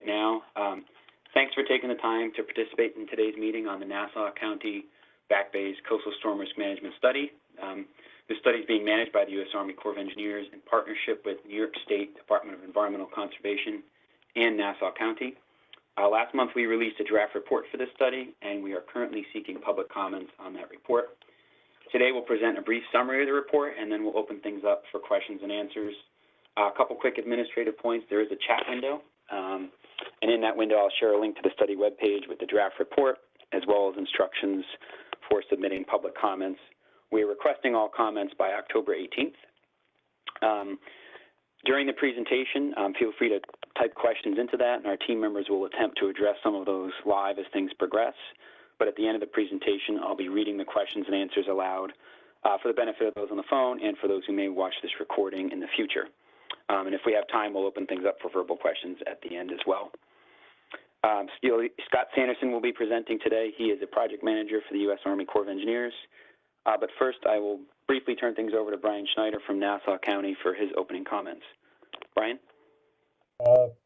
now. Thanks for taking the time to participate in today's meeting on the Nassau County Back Bays Coastal Storm Risk Management Study. This study is being managed by the U.S. Army Corps of Engineers in partnership with New York State Department of Environmental Conservation and Nassau County. Last month, we released a draft report for this study, and we are currently seeking public comments on that report. Today, we'll present a brief summary of the report, and then we'll open things up for questions and answers. A couple quick administrative points. There is a chat window, and in that window, I'll share a link to the study webpage with the draft report, as well as instructions for submitting public comments. We are requesting all comments by October 18th. During the presentation, feel free to type questions into that, and our team members will attempt to address some of those live as things progress. But at the end of the presentation, I'll be reading the questions and answers aloud for the benefit of those on the phone and for those who may watch this recording in the future. And if we have time, we'll open things up for verbal questions at the end as well. Scott Sanderson will be presenting today. He is a project manager for the U.S. Army Corps of Engineers. But first, I will briefly turn things over to Brian Schneider from Nassau County for his opening comments. Brian?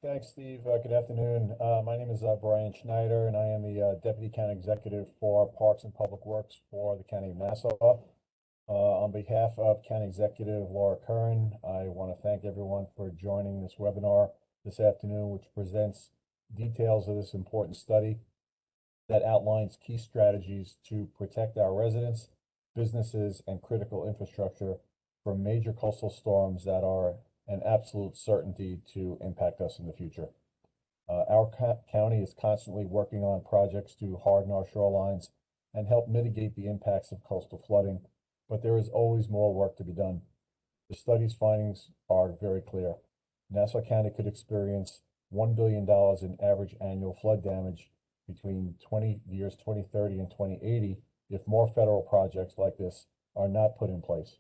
Thanks, Steve. Good afternoon. My name is Brian Schneider, and I am the Deputy County Executive for Parks and Public Works for the County of Nassau. On behalf of County Executive Laura Curran, I want to thank everyone for joining this webinar this afternoon, which presents details of this important study that outlines key strategies to protect our residents, businesses, and critical infrastructure from major coastal storms that are an absolute certainty to impact us in the future. Our county is constantly working on projects to harden our shorelines and help mitigate the impacts of coastal flooding, but there is always more work to be done. The study's findings are very clear. Nassau County could experience $1 billion in average annual flood damage between years 2030 and 2080 if more federal projects like this are not put in place.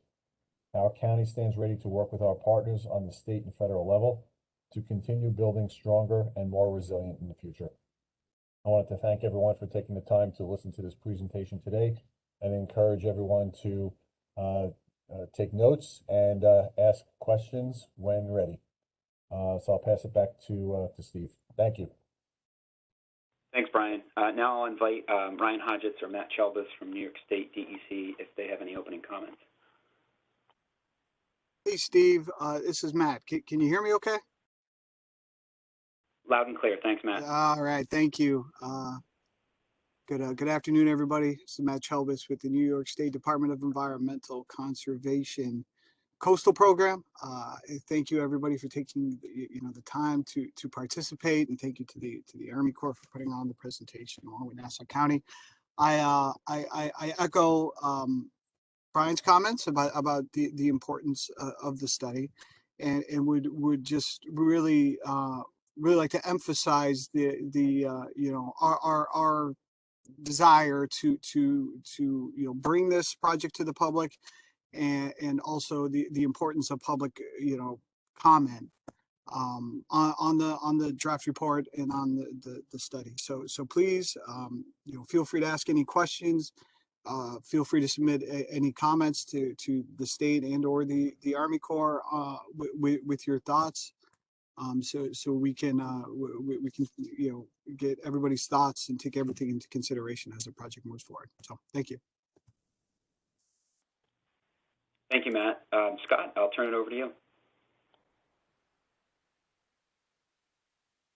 Our county stands ready to work with our partners on the state and federal level to continue building stronger and more resilient in the future. I want to thank everyone for taking the time to listen to this presentation today and encourage everyone to take notes and ask questions when ready. So I'll pass it back to Steve. Thank you. Thanks, Brian. Now I'll invite Ryan Hodgetts or Matt Chelbis from New York State DEC if they have any opening comments. Hey, Steve. This is Matt. Can you hear me okay? Loud and clear. Thanks, Matt. All right. Thank you. Good afternoon, everybody. This is Matt Chelbis with the New York State Department of Environmental Conservation Coastal Program. Thank you, everybody, for taking the time to participate, and thank you to the Army Corps for putting on the presentation along with Nassau County. I echo Brian's comments about the importance of the study, and would just really like to emphasize our desire to bring this project to the public, and also the importance of public comment on the draft report and on the study. So please feel free to ask any questions. Feel free to submit any comments to the state and or the Army Corps with your thoughts, so we can get everybody's thoughts and take everything into consideration as the project moves forward. So thank you. Thank you, Matt. Scott, I'll turn it over to you.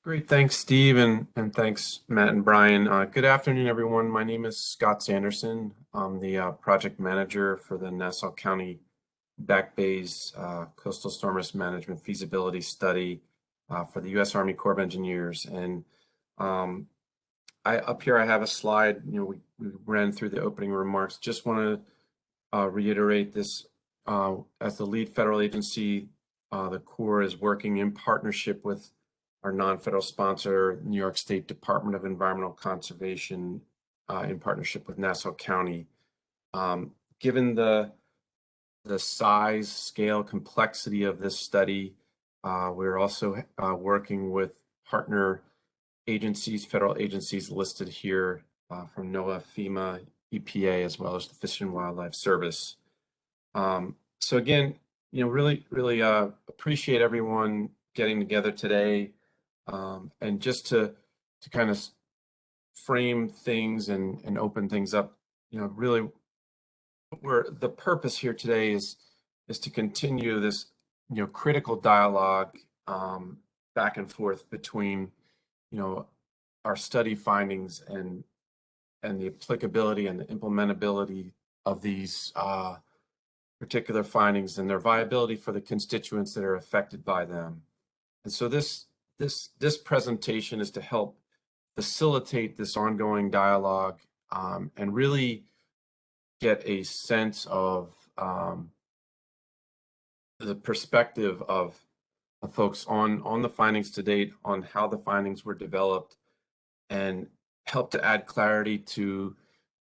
Great, thanks, Steve, and thanks, Matt and Brian. Good afternoon, everyone. My name is Scott Sanderson. I'm the project manager for the Nassau County Back Bays Coastal Storm Risk Management Feasibility Study for the U.S. Army Corps of Engineers. And up here I have a slide. We ran through the opening remarks. Just want to reiterate this. As the lead federal agency, the Corps is working in partnership with our non-federal sponsor, New York State Department of Environmental Conservation, in partnership with Nassau County. Given the size, scale, complexity of this study, we're also working with partner agencies, federal agencies listed here from NOAA, FEMA, EPA, as well as the Fish and Wildlife Service. So again, really appreciate everyone getting together today. And just to kind of frame things and open things up, really the purpose here today is to continue this, critical dialogue back and forth between, our study findings and the applicability and the implementability of these particular findings and their viability for the constituents that are affected by them. And so this presentation is to help facilitate this ongoing dialogue and really get a sense of the perspective of folks on the findings to date, on how the findings were developed, and help to add clarity to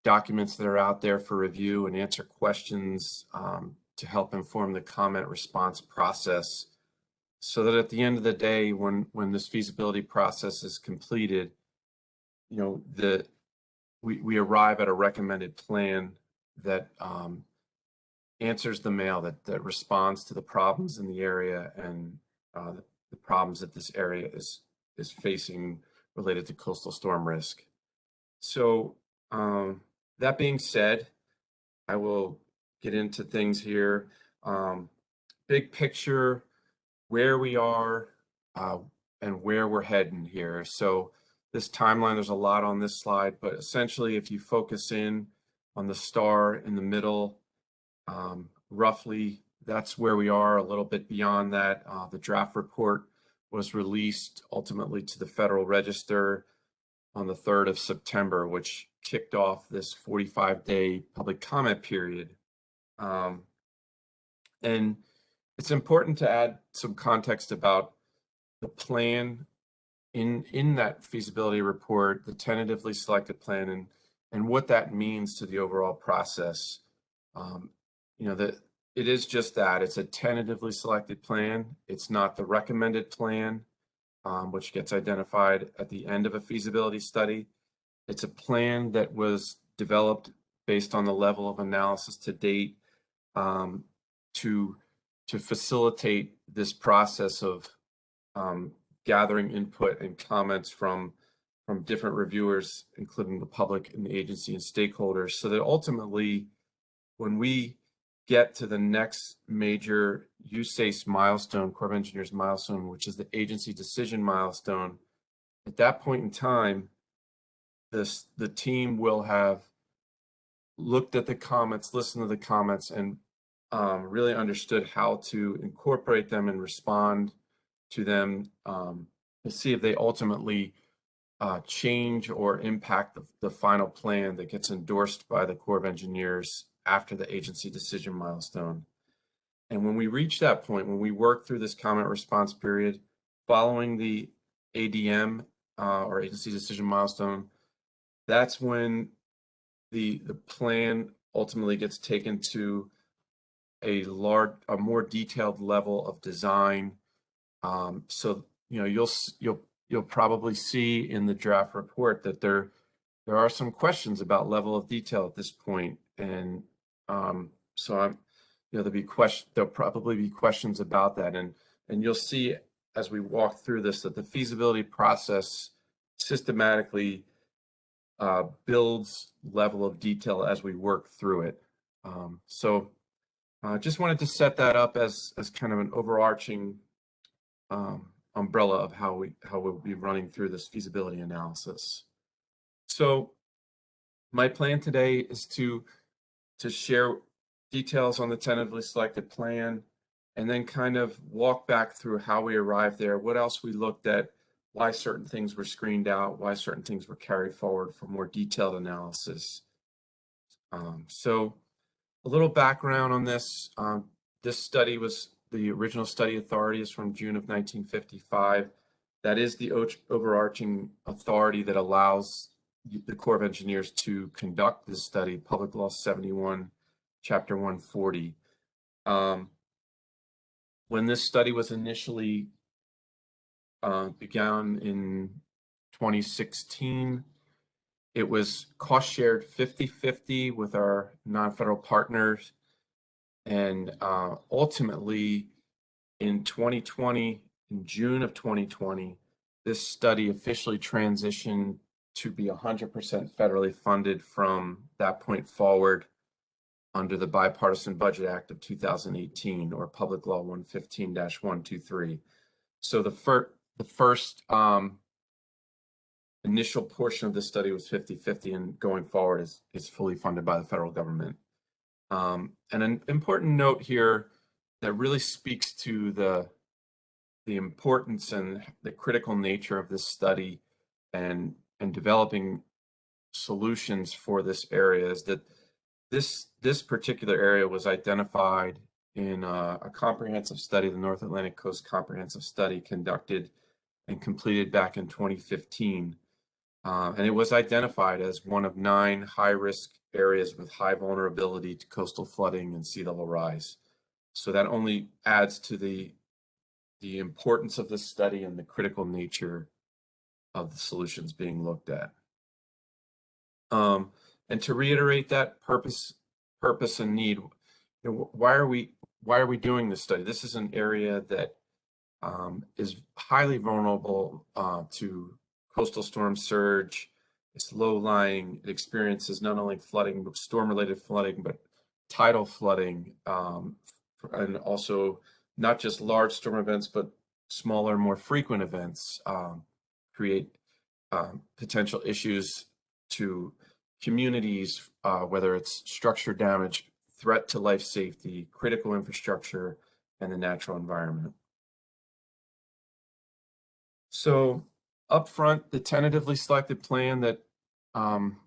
documents that are out there for review and answer questions to help inform the comment response process, so that at the end of the day, when this feasibility process is completed, we arrive at a recommended plan that answers the mail, that responds to the problems in the area and the problems that this area is facing related to coastal storm risk. So that being said, I will get into things here. Big picture, where we are and where we're heading here. So this timeline, there's a lot on this slide, but essentially if you focus in on the star in the middle, roughly that's where we are. A little bit beyond that, the draft report was released ultimately to the Federal Register on the 3rd of September, which kicked off this 45-day public comment period. And it's important to add some context about the plan in that feasibility report, the tentatively selected plan, and what that means to the overall process. That it is just that. It's a tentatively selected plan. It's not the recommended plan, which gets identified at the end of a feasibility study. It's a plan that was developed based on the level of analysis to date to facilitate this process of gathering input and comments from different reviewers, including the public and the agency and stakeholders, so that ultimately, when we get to the next major USACE milestone, Corps of Engineers milestone, which is the agency decision milestone, at that point in time, the team will have looked at the comments, listened to the comments, and really understood how to incorporate them and respond to them to see if they ultimately change or impact the final plan that gets endorsed by the Corps of Engineers after the agency decision milestone. And when we reach that point, when we work through this comment response period, following the ADM or agency decision milestone, that's when the plan ultimately gets taken to a more detailed level of design. So you'll probably see in the draft report that there are some questions about level of detail at this point, and so there'll probably be questions about that, and you'll see as we walk through this that the feasibility process systematically builds level of detail as we work through it. So just wanted to set that up as kind of an overarching umbrella of how we'll be running through this feasibility analysis. So my plan today is to share details on the tentatively selected plan, and then kind of walk back through how we arrived there, what else we looked at, why certain things were screened out, why certain things were carried forward for more detailed analysis. So a little background on this. This study was, the original study authority is from June of 1955. That is the overarching authority that allows the Corps of Engineers to conduct this study, Public Law 71, Chapter 140. When this study was initially began in 2016, it was cost shared 50-50 with our non-federal partners. And ultimately in 2020, in June of 2020, this study officially transitioned to be 100% federally funded from that point forward under the Bipartisan Budget Act of 2018, or Public Law 115-123. So the first initial portion of the study was 50-50, and going forward is fully funded by the federal government. And an important note here that really speaks to the importance and the critical nature of this study and developing solutions for this area is that this particular area was identified in a comprehensive study, the North Atlantic Coast Comprehensive Study, conducted and completed back in 2015. And it was identified as one of 9 high-risk areas with high vulnerability to coastal flooding and sea level rise. So that only adds to the importance of this study and the critical nature of the solutions being looked at. And to reiterate that purpose and need, why are we doing this study? This is an area that is highly vulnerable to coastal storm surge. It's low-lying. It experiences not only flooding, but storm-related flooding, but tidal flooding, and also not just large storm events, but smaller, more frequent events create potential issues to communities, whether it's structure damage, threat to life safety, critical infrastructure, and the natural environment. So up front, the tentatively selected plan that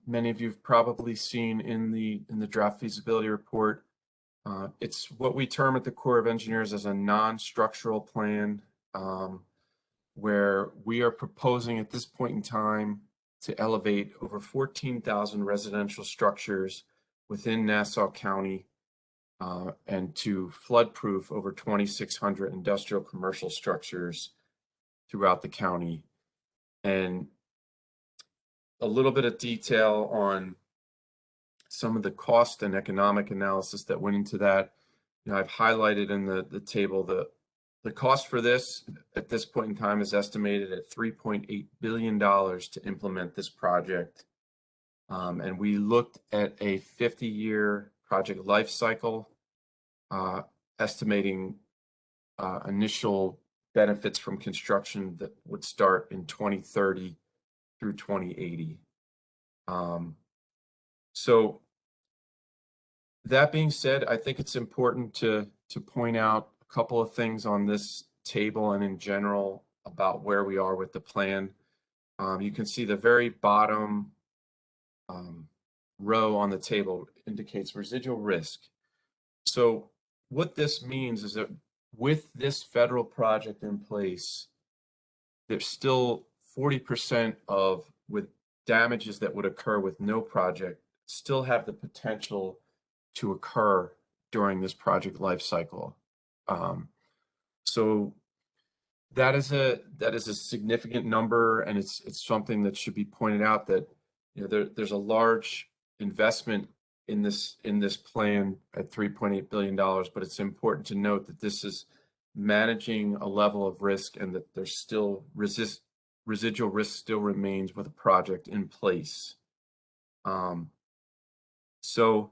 many of you have probably seen in the draft feasibility report. It's what we term at the Corps of Engineers as a non-structural plan, where we are proposing at this point in time to elevate over 14,000 residential structures within Nassau County and to flood-proof over 2,600 industrial commercial structures throughout the county. And a little bit of detail on some of the cost and economic analysis that went into that. I've highlighted in the table the cost for this at this point in time is estimated at $3.8 billion to implement this project. And we looked at a 50-year project life cycle, estimating initial benefits from construction that would start in 2030 through 2080. So that being said, I think it's important to point out a couple of things on this table and in general about where we are with the plan. You can see the very bottom row on the table indicates residual risk. So what this means is that with this federal project in place, there's still 40% with damages that would occur with no project still have the potential to occur during this project life cycle. So that is a significant number, and it's something that should be pointed out that there's a large investment in this plan at $3.8 billion, but it's important to note that this is managing a level of risk and that there's still residual risk still remains with a project in place. So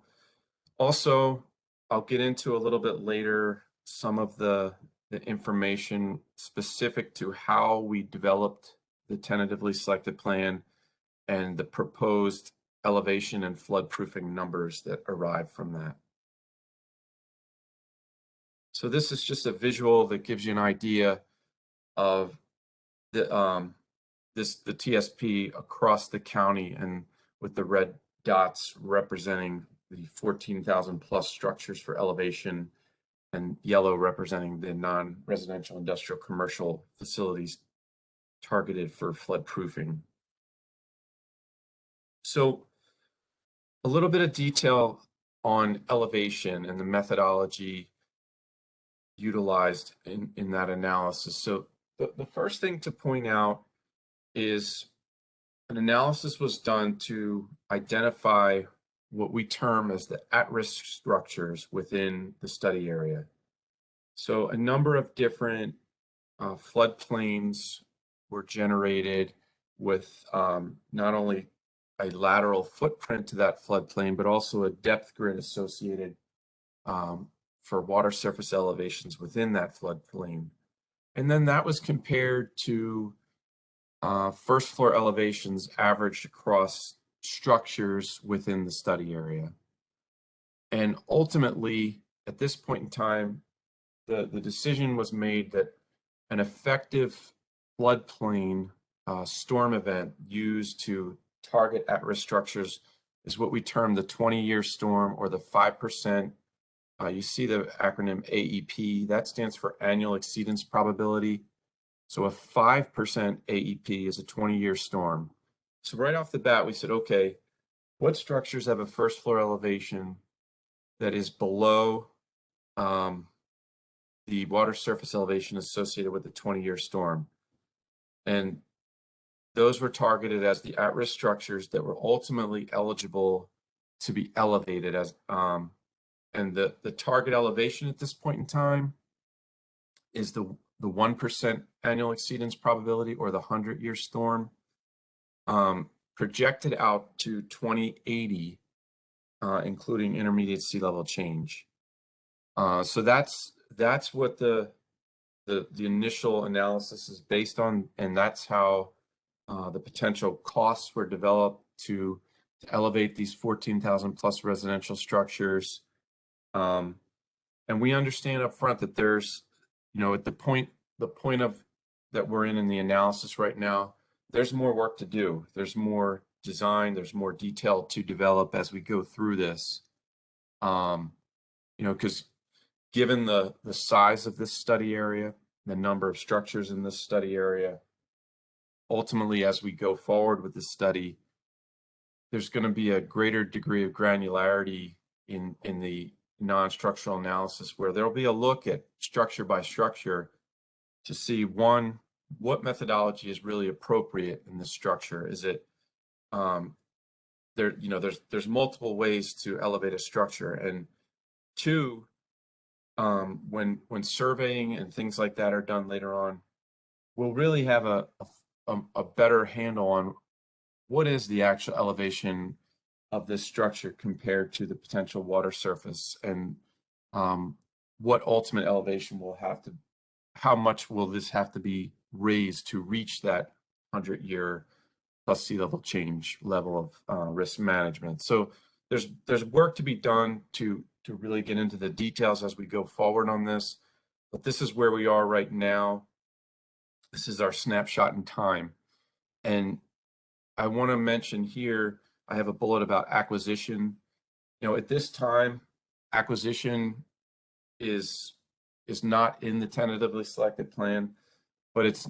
also, I'll get into a little bit later some of the information specific to how we developed the tentatively selected plan and the proposed elevation and flood-proofing numbers that arrive from that. So this is just a visual that gives you an idea of the TSP across the county, and with the red dots representing the 14,000 plus structures for elevation and yellow representing the non-residential industrial commercial facilities targeted for flood proofing. So a little bit of detail on elevation and the methodology utilized in that analysis. So the first thing to point out is an analysis was done to identify what we term as the at-risk structures within the study area. So a number of different floodplains were generated with not only a lateral footprint to that floodplain, but also a depth grid associated for water surface elevations within that floodplain. And then that was compared to first floor elevations averaged across structures within the study area. And ultimately, at this point in time, the decision was made that an effective floodplain storm event used to target at-risk structures is what we term the 20-year storm, or the 5%. You see the acronym AEP. That stands for annual exceedance probability. So a 5% AEP is a 20-year storm. So right off the bat, we said, okay, what structures have a first floor elevation that is below the water surface elevation associated with the 20-year storm? And those were targeted as the at-risk structures that were ultimately eligible to be elevated as, and the target elevation at this point in time is the 1% annual exceedance probability, or the 100-year storm, projected out to 2080, including intermediate sea level change. So that's what the initial analysis is based on, and that's how the potential costs were developed to elevate these 14,000 plus residential structures. And we understand up front that there's, at the point of that we're in the analysis right now, there's more work to do. There's more design, there's more detail to develop as we go through this. Because given the size of this study area, the number of structures in this study area, ultimately, as we go forward with this study, there's going to be a greater degree of granularity in the non-structural analysis, where there'll be a look at structure by structure to see, one, what methodology is really appropriate in this structure. Is it there's multiple ways to elevate a structure, and two, when surveying and things like that are done later on, we'll really have a better handle on what is the actual elevation of this structure compared to the potential water surface, and what ultimate elevation will have to, how much will this have to be raised to reach that 100-year plus sea level change level of risk management. So there's work to be done to really get into the details as we go forward on this, but this is where we are right now. This is our snapshot in time. And I want to mention here, I have a bullet about acquisition. At this time, acquisition is not in the tentatively selected plan, but it's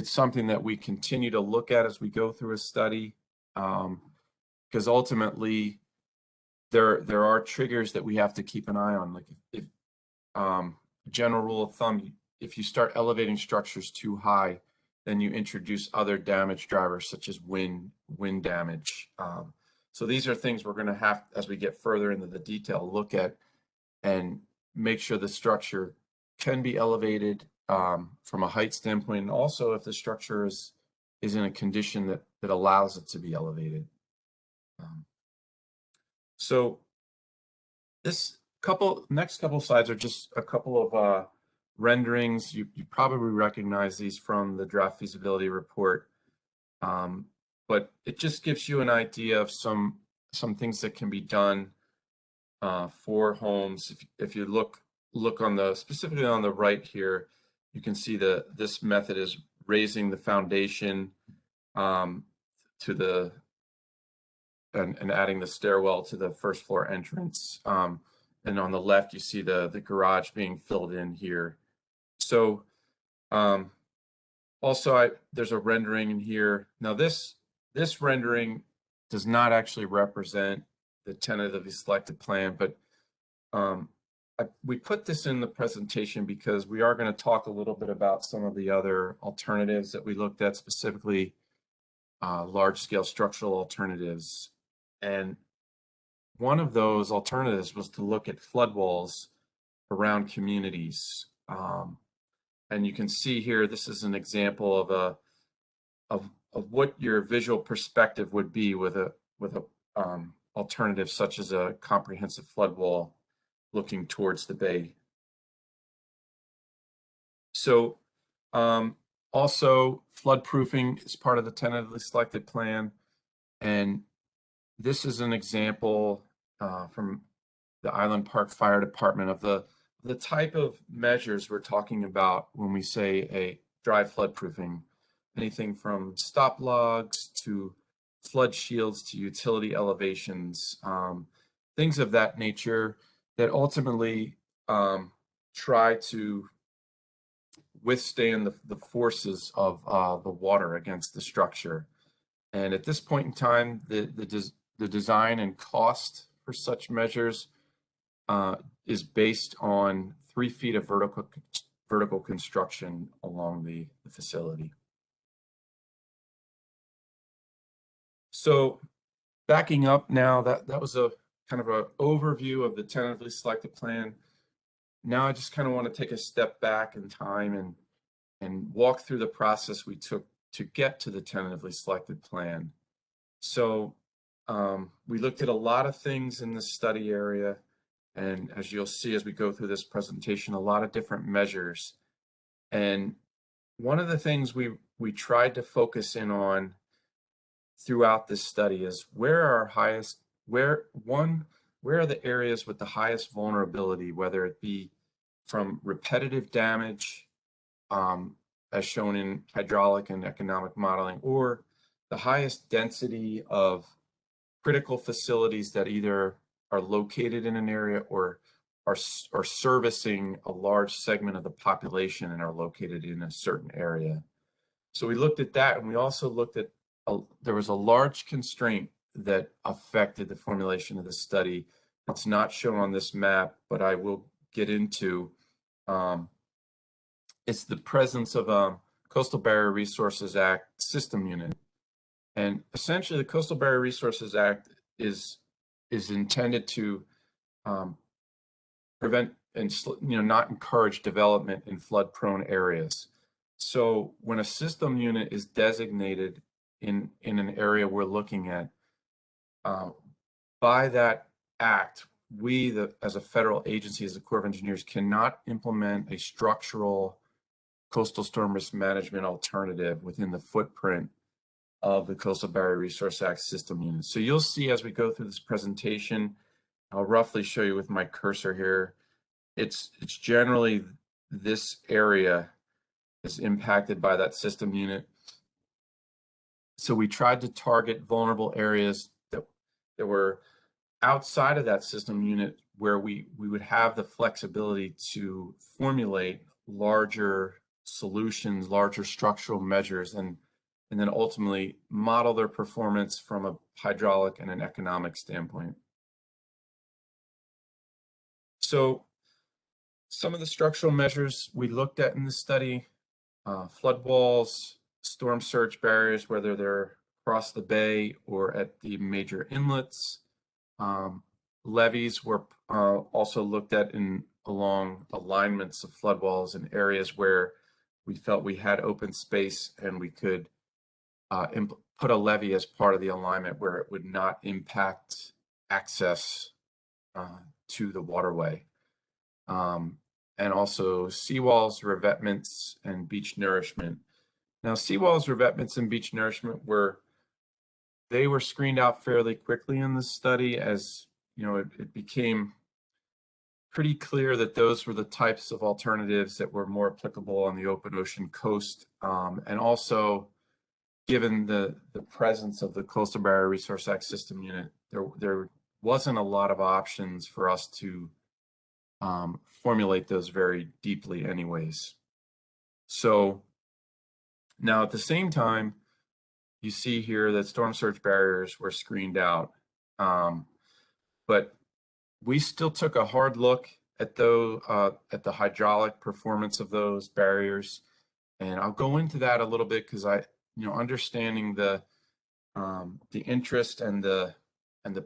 something that we continue to look at as we go through a study, because ultimately there are triggers that we have to keep an eye on. Like if general rule of thumb, if you start elevating structures too high, then you introduce other damage drivers such as wind damage. So these are things we're going to have, as we get further into the detail, look at and make sure the structure can be elevated from a height standpoint, and also if the structure is in a condition that allows it to be elevated. So this next couple slides are just a couple of renderings. You probably recognize these from the draft feasibility report, but it just gives you an idea of some things that can be done for homes. If you look on specifically on the right here, you can see this method is raising the foundation to the and adding the stairwell to the first floor entrance. And on the left, you see the garage being filled in here. So also there's a rendering in here. Now this rendering does not actually represent the tentatively selected plan, but we put this in the presentation because we are going to talk a little bit about some of the other alternatives that we looked at, specifically large-scale structural alternatives. And one of those alternatives was to look at flood walls around communities. And you can see here, this is an example of of what your visual perspective would be with a alternative such as a comprehensive flood wall looking towards the bay. So also flood proofing is part of the tentatively selected plan, and this is an example from the Island Park Fire Department of the type of measures we're talking about when we say a dry flood proofing. Anything from stop logs to flood shields to utility elevations, things of that nature that ultimately try to withstand the forces of the water against the structure. And at this point in time, the design and cost for such measures is based on 3 feet of vertical construction along the facility. So backing up now, that was a kind of an overview of the tentatively selected plan. Now I just kind of want to take a step back in time and walk through the process we took to get to the tentatively selected plan. So we looked at a lot of things in this study area, and as you'll see as we go through this presentation, a lot of different measures. And one of the things we tried to focus in on throughout this study is where are the areas with the highest vulnerability, whether it be from repetitive damage, as shown in hydraulic and economic modeling, or the highest density of critical facilities that either are located in an area or are servicing a large segment of the population and are located in a certain area. So we looked at that, and we also looked at there was a large constraint that affected the formulation of the study. It's not shown on this map, but I will get into. It's the presence of Coastal Barrier Resources Act system unit. And essentially the Coastal Barrier Resources Act is intended to prevent and not encourage development in flood prone areas. So when a system unit is designated in an area we're looking at, by that act, we as a federal agency, as the Corps of Engineers, cannot implement a structural coastal storm risk management alternative within the footprint of the Coastal Barrier Resource Act system unit. So you'll see as we go through this presentation, I'll roughly show you with my cursor here. It's generally this area is impacted by that system unit. So we tried to target vulnerable areas that were outside of that system unit where we would have the flexibility to formulate larger solutions, larger structural measures, and then ultimately model their performance from a hydraulic and an economic standpoint. So some of the structural measures we looked at in the study, flood walls, storm surge barriers, whether they're across the bay or at the major inlets. Levees were also looked at along alignments of flood walls in areas where we felt we had open space and we could put a levee as part of the alignment where it would not impact access to the waterway. And also seawalls, revetments, and beach nourishment. Now, seawalls, revetments, and beach nourishment were screened out fairly quickly in this study, as it became pretty clear that those were the types of alternatives that were more applicable on the open ocean coast, and also given the presence of the Coastal Barrier Resource Act system unit, there wasn't a lot of options for us to formulate those very deeply anyways. So now at the same time, you see here that storm surge barriers were screened out, but we still took a hard look at at the hydraulic performance of those barriers, and I'll go into that a little bit because understanding the interest and the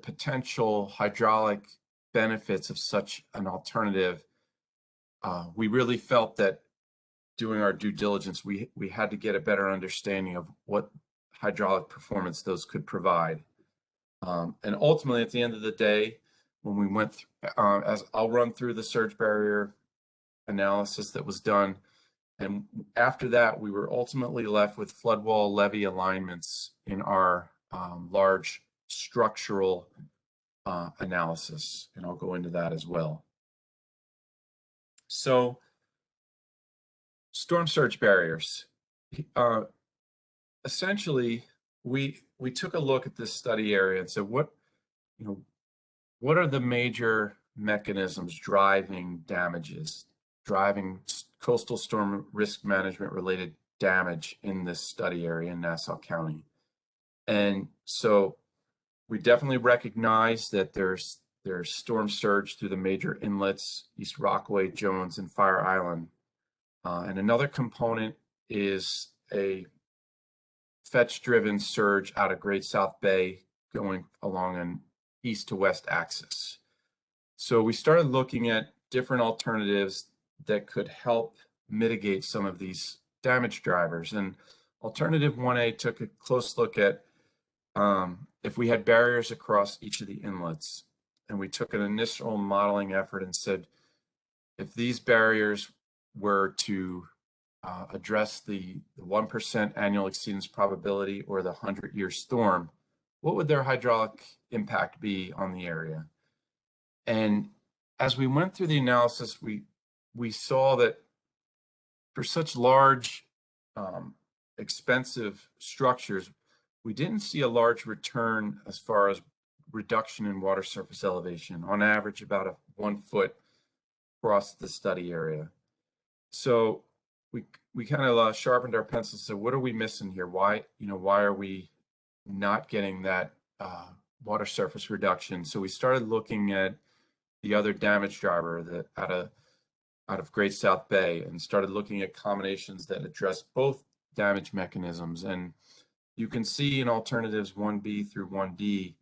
potential hydraulic benefits of such an alternative, we really felt that doing our due diligence, we had to get a better understanding of what hydraulic performance those could provide. And ultimately, at the end of the day, when we went through, as I'll run through the surge barrier analysis that was done, and after that, we were ultimately left with flood wall levee alignments in our large structural analysis, and I'll go into that as well. So, storm surge barriers. Essentially, we took a look at this study area and said, what are the major mechanisms driving damages, driving coastal storm risk management related damage in this study area in Nassau County? And so we definitely recognize that there's storm surge through the major inlets, East Rockaway, Jones, and Fire Island. And another component is a fetch-driven surge out of Great South Bay going along an east to west axis. So we started looking at different alternatives that could help mitigate some of these damage drivers. And alternative 1A took a close look at if we had barriers across each of the inlets. And we took an initial modeling effort and said, if these barriers were to address the 1% annual exceedance probability or the 100-year storm, what would their hydraulic impact be on the area? And as we went through the analysis, we saw that for such large, expensive structures, we didn't see a large return as far as reduction in water surface elevation, on average about 1 foot across the study area. So we kind of sharpened our pencils and said, what are we missing here? Why are we not getting that water surface reduction? So we started looking at the other damage driver that out of Great South Bay, and started looking at combinations that address both damage mechanisms. And you can see in alternatives 1B through 1D,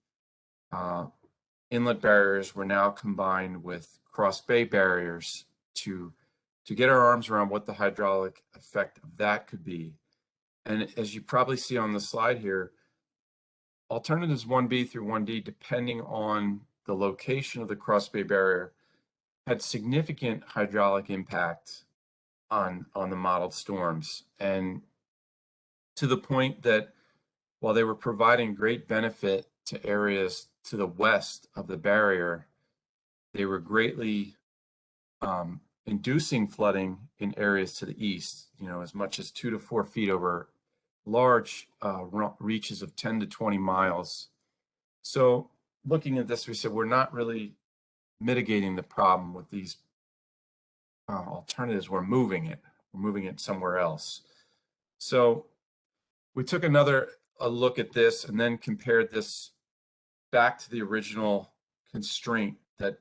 inlet barriers were now combined with cross bay barriers to get our arms around what the hydraulic effect of that could be. And as you probably see on the slide here, alternatives 1B through 1D, depending on the location of the cross bay barrier, had significant hydraulic impact on the modeled storms. And to the point that while they were providing great benefit to areas to the west of the barrier, they were greatly inducing flooding in areas to the east, as much as 2 to 4 feet over large reaches of 10 to 20 miles. So looking at this, we said, we're not really mitigating the problem with these alternatives. We're moving it somewhere else. So we took a look at this and then compared this back to the original constraint that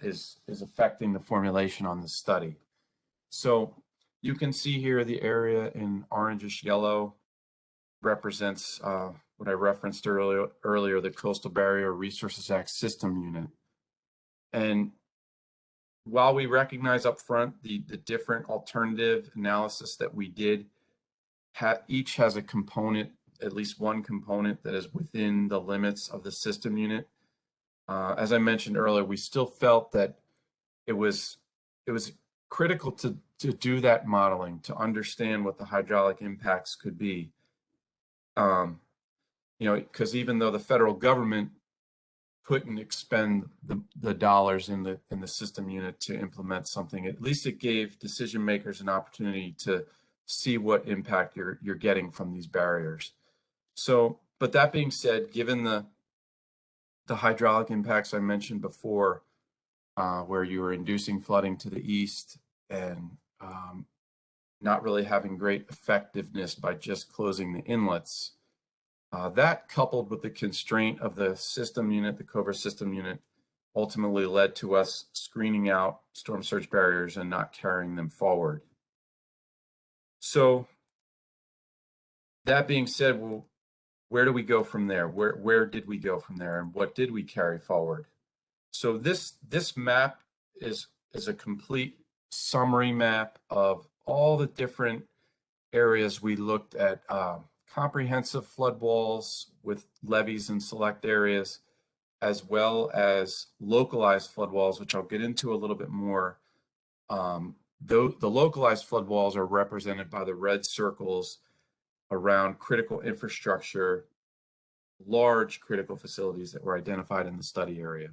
is affecting the formulation on this study. So you can see here the area in orangish yellow represents what I referenced earlier, the Coastal Barrier Resources Act System Unit. And while we recognize up front the different alternative analysis that we did, each has a component, at least one component, that is within the limits of the system unit. As I mentioned earlier, we still felt that it was critical to do that modeling, to understand what the hydraulic impacts could be. Because even though the federal government couldn't expend the dollars in the system unit to implement something, at least it gave decision makers an opportunity to see what impact you're getting from these barriers. So, but that being said, given the hydraulic impacts I mentioned before, where you were inducing flooding to the east and not really having great effectiveness by just closing the inlets, that coupled with the constraint of the system unit, the Cobra system unit, ultimately led to us screening out storm surge barriers and not carrying them forward. So that being said, well, where do we go from there? Where did we go from there, and what did we carry forward? So this map is a complete summary map of all the different areas, we looked at comprehensive flood walls with levees in select areas, as well as localized flood walls, which I'll get into a little bit more. Though the localized flood walls are represented by the red circles around critical infrastructure, large critical facilities that were identified in the study area.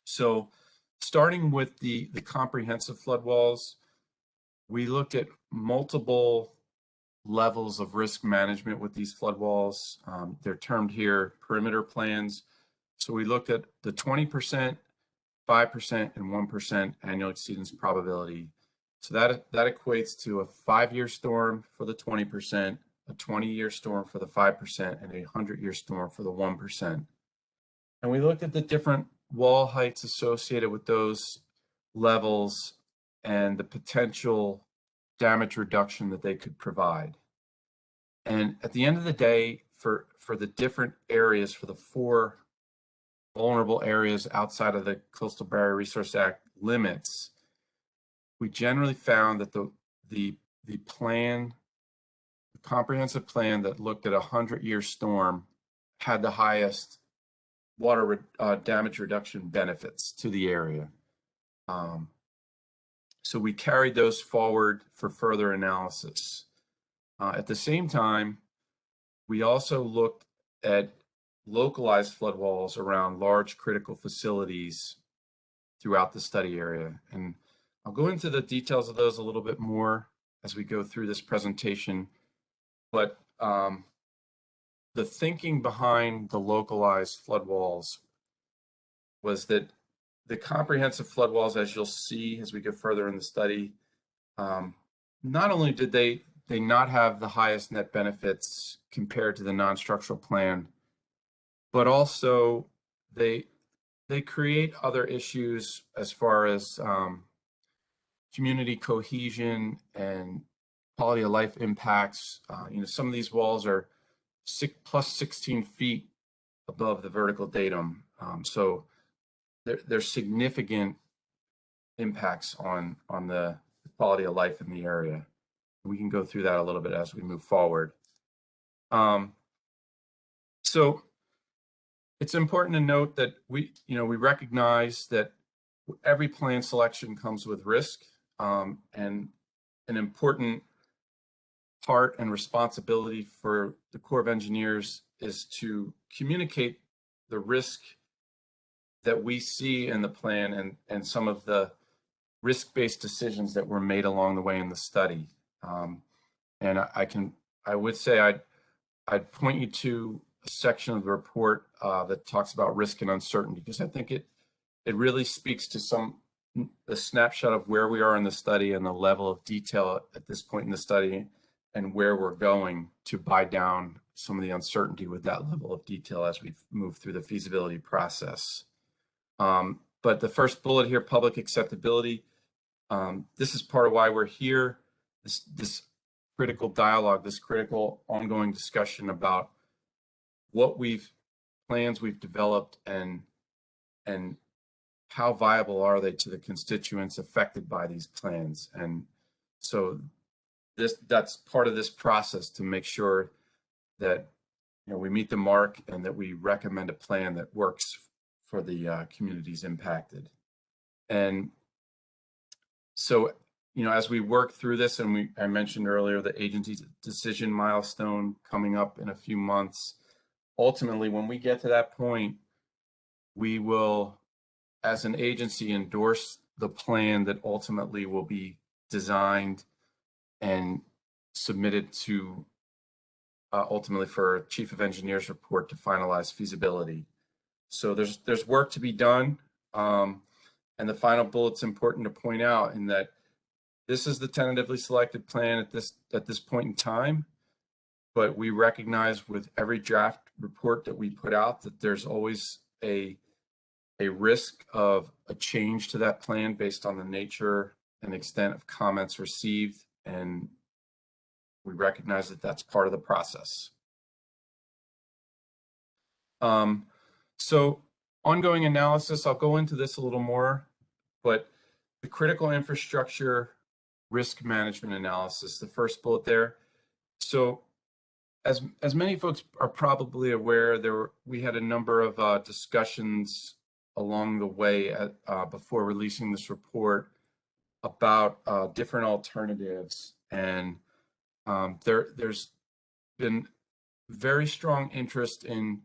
So starting with the comprehensive flood walls, we looked at multiple levels of risk management with these flood walls. They're termed here perimeter plans. So we looked at the 20%, 5%, and 1% annual exceedance probability. So that equates to a 5-year storm for the 20%, a 20-year storm for the 5%, and a 100-year storm for the 1%. And we looked at the different wall heights associated with those levels and the potential damage reduction that they could provide. And at the end of the day, for the different areas, for the 4 vulnerable areas outside of the Coastal Barrier Resource Act limits, we generally found that the comprehensive plan that looked at a 100-year storm had the highest water damage reduction benefits to the area. So we carried those forward for further analysis. At the same time, we also looked at localized flood walls around large critical facilities throughout the study area. And I'll go into the details of those a little bit more as we go through this presentation. But the thinking behind the localized flood walls was that the comprehensive flood walls, as you'll see as we get further in the study, not only did they not have the highest net benefits compared to the non-structural plan, but also they create other issues as far as community cohesion and quality of life impacts. Some of these walls are plus 16 feet above the vertical datum, so there's significant impacts on the quality of life in the area. We can go through that a little bit as we move forward. So it's important to note that we recognize that every plan selection comes with risk, and an important part and responsibility for the Corps of Engineers is to communicate the risk that we see in the plan and some of the risk-based decisions that were made along the way in the study. And I would say I'd point you to a section of the report that talks about risk and uncertainty, because I think it really speaks to the snapshot of where we are in the study and the level of detail at this point in the study and where we're going to buy down some of the uncertainty with that level of detail as we move through the feasibility process. But the first bullet here, public acceptability, this is part of why we're here. This critical dialogue, this critical ongoing discussion about what plans we've developed and how viable are they to the constituents affected by these plans. And so that's part of this process to make sure that we meet the mark and that we recommend a plan that works for the communities impacted. And so as we work through this, and I mentioned earlier the agency's decision milestone coming up in a few months, ultimately when we get to that point, we will, as an agency, endorse the plan that ultimately will be designed and submitted to ultimately for a Chief of Engineers report to finalize feasibility. So there's work to be done. And the final bullet's important to point out in that this is the tentatively selected plan at this point in time, but we recognize with every draft report that we put out that there's always a risk of a change to that plan based on the nature and extent of comments received, and we recognize that that's part of the process. So ongoing analysis, I'll go into this a little more, but the critical infrastructure risk management analysis, the first bullet there. So as many folks are probably aware, we had a number of discussions along the way before releasing this report about different alternatives, and there's been very strong interest in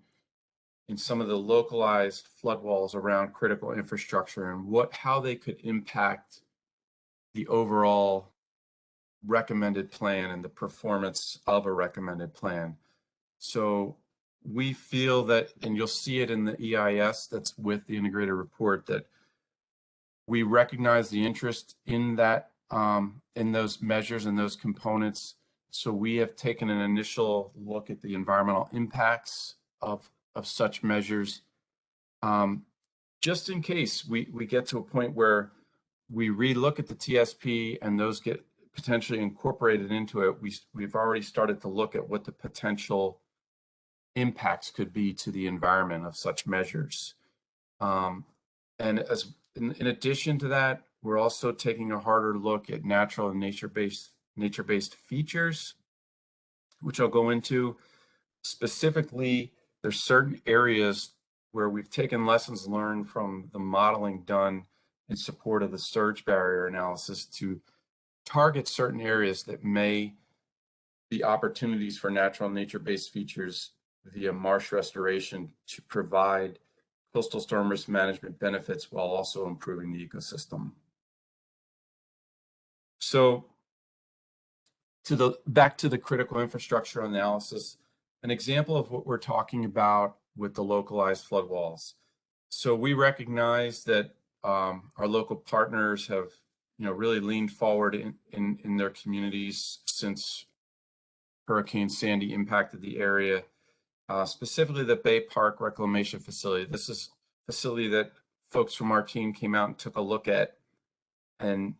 some of the localized flood walls around critical infrastructure and how they could impact the overall recommended plan and the performance of a recommended plan. So we feel that, and you'll see it in the EIS that's with the integrated report, that we recognize the interest in that, in those measures and those components. So we have taken an initial look at the environmental impacts of such measures, just in case we get to a point where we relook at the TSP and those get potentially incorporated into it. We've already started to look at what the potential impacts could be to the environment of such measures. And in addition to that, we're also taking a harder look at natural and nature-based features, which I'll go into. Specifically, there's certain areas where we've taken lessons learned from the modeling done in support of the surge barrier analysis to target certain areas that may be opportunities for natural and nature-based features via marsh restoration to provide coastal storm risk management benefits while also improving the ecosystem. So back to the critical infrastructure analysis, an example of what we're talking about with the localized flood walls. So we recognize that our local partners have really leaned forward in their communities since Hurricane Sandy impacted the area, specifically the Bay Park Reclamation Facility. This is a facility that folks from our team came out and took a look at and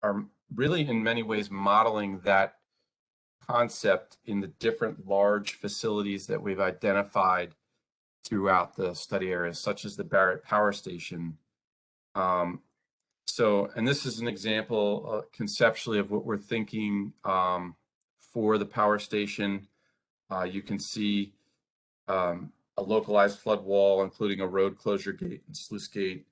are really in many ways modeling that concept in the different large facilities that we've identified throughout the study areas, such as the Barrett Power Station. And this is an example conceptually of what we're thinking for the power station. You can see a localized flood wall, including a road closure gate and sluice gate,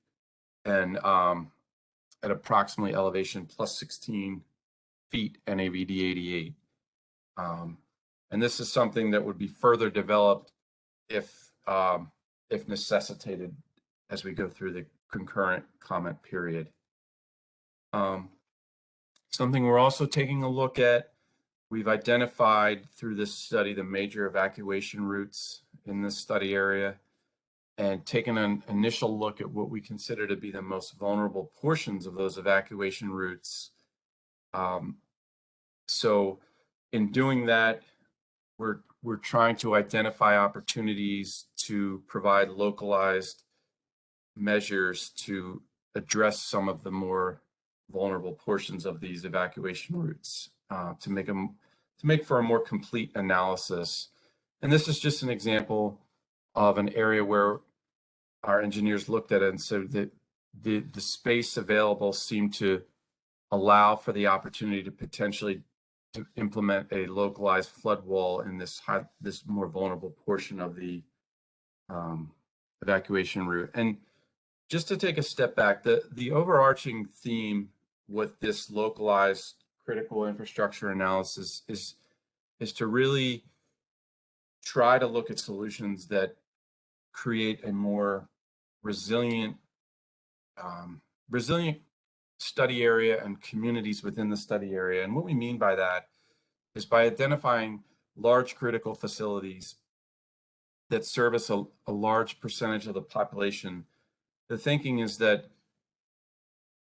and at approximately elevation plus 16 feet NAVD 88. And this is something that would be further developed if necessitated as we go through the concurrent comment period. Something we're also taking a look at, we've identified through this study the major evacuation routes in this study area and taken an initial look at what we consider to be the most vulnerable portions of those evacuation routes. So in doing that, we're trying to identify opportunities to provide localized measures to address some of the more vulnerable portions of these evacuation routes, to make for a more complete analysis. And this is just an example of an area where our engineers looked at it and said that the space available seemed to allow for the opportunity to potentially to implement a localized flood wall in this more vulnerable portion of the evacuation route. And just to take a step back, the overarching theme with this localized critical infrastructure analysis is to really try to look at solutions that create a more resilient study area and communities within the study area. And what we mean by that is by identifying large critical facilities that service a large percentage of the population. The thinking is that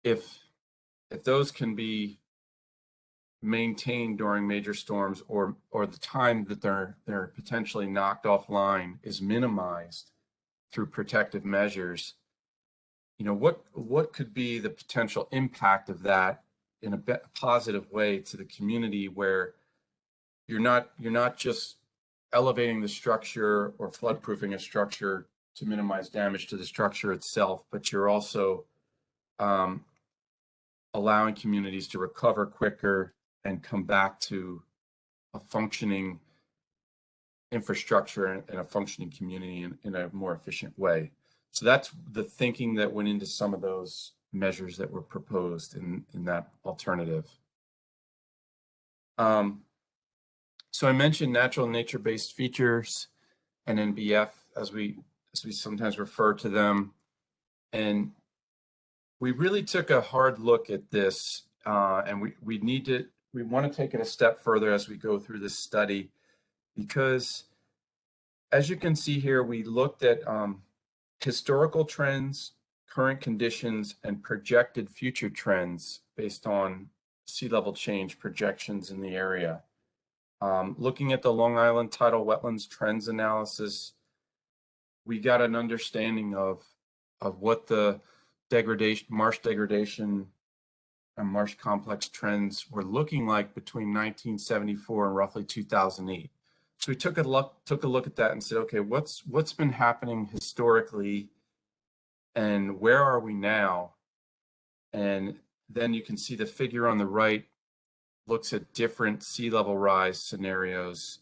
if those can be maintained during major storms, or the time that they're potentially knocked offline is minimized through protective measures, what could be the potential impact of that in a positive way to the community, where you're not just elevating the structure or floodproofing a structure to minimize damage to the structure itself, but you're also allowing communities to recover quicker and come back to a functioning infrastructure and a functioning community in a more efficient way. So that's the thinking that went into some of those measures that were proposed in that alternative. So I mentioned natural nature-based features, and NBF, as we sometimes refer to them. And we really took a hard look at this, and we want to take it a step further as we go through this study, because as you can see here, we looked at historical trends, current conditions, and projected future trends based on sea level change projections in the area. Looking at the Long Island tidal wetlands trends analysis, we got an understanding of what the marsh degradation and marsh complex trends were looking like between 1974 and roughly 2008. So we took a look at that and said, okay, what's been happening historically, and where are we now? And then you can see the figure on the right looks at different sea level rise scenarios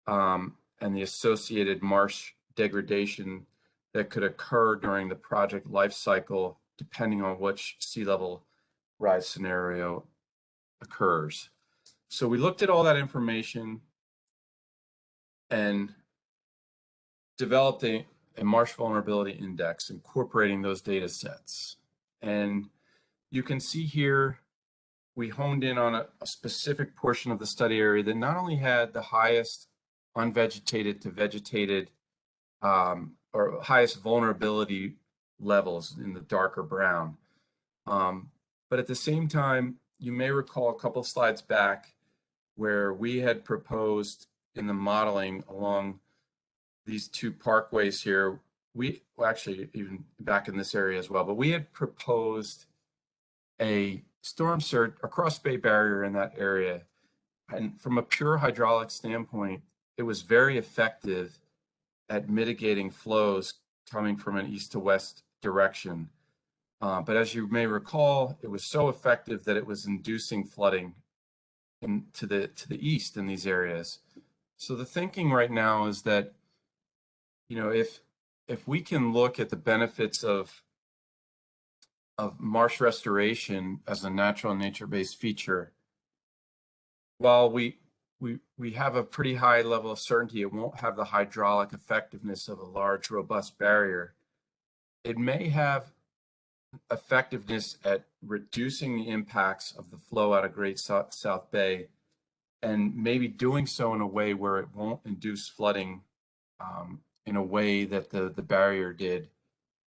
and the associated marsh degradation that could occur during the project life cycle, depending on which sea level rise scenario occurs. So we looked at all that information and developed a marsh vulnerability index incorporating those data sets. And you can see here, we honed in on a specific portion of the study area that not only had the highest unvegetated to vegetated or highest vulnerability levels in the darker brown, but at the same time, you may recall a couple of slides back where we had proposed in the modeling along these two parkways here, actually even back in this area as well, but we had proposed a storm surge across Bay Barrier in that area. And from a pure hydraulic standpoint, it was very effective at mitigating flows coming from an east to west direction. But as you may recall, it was so effective that it was inducing flooding to the east in these areas. So the thinking right now is that, if we can look at the benefits of marsh restoration as a natural nature-based feature, while we have a pretty high level of certainty it won't have the hydraulic effectiveness of a large, robust barrier, it may have effectiveness at reducing the impacts of the flow out of Great South Bay, and maybe doing so in a way where it won't induce flooding in a way that the barrier did,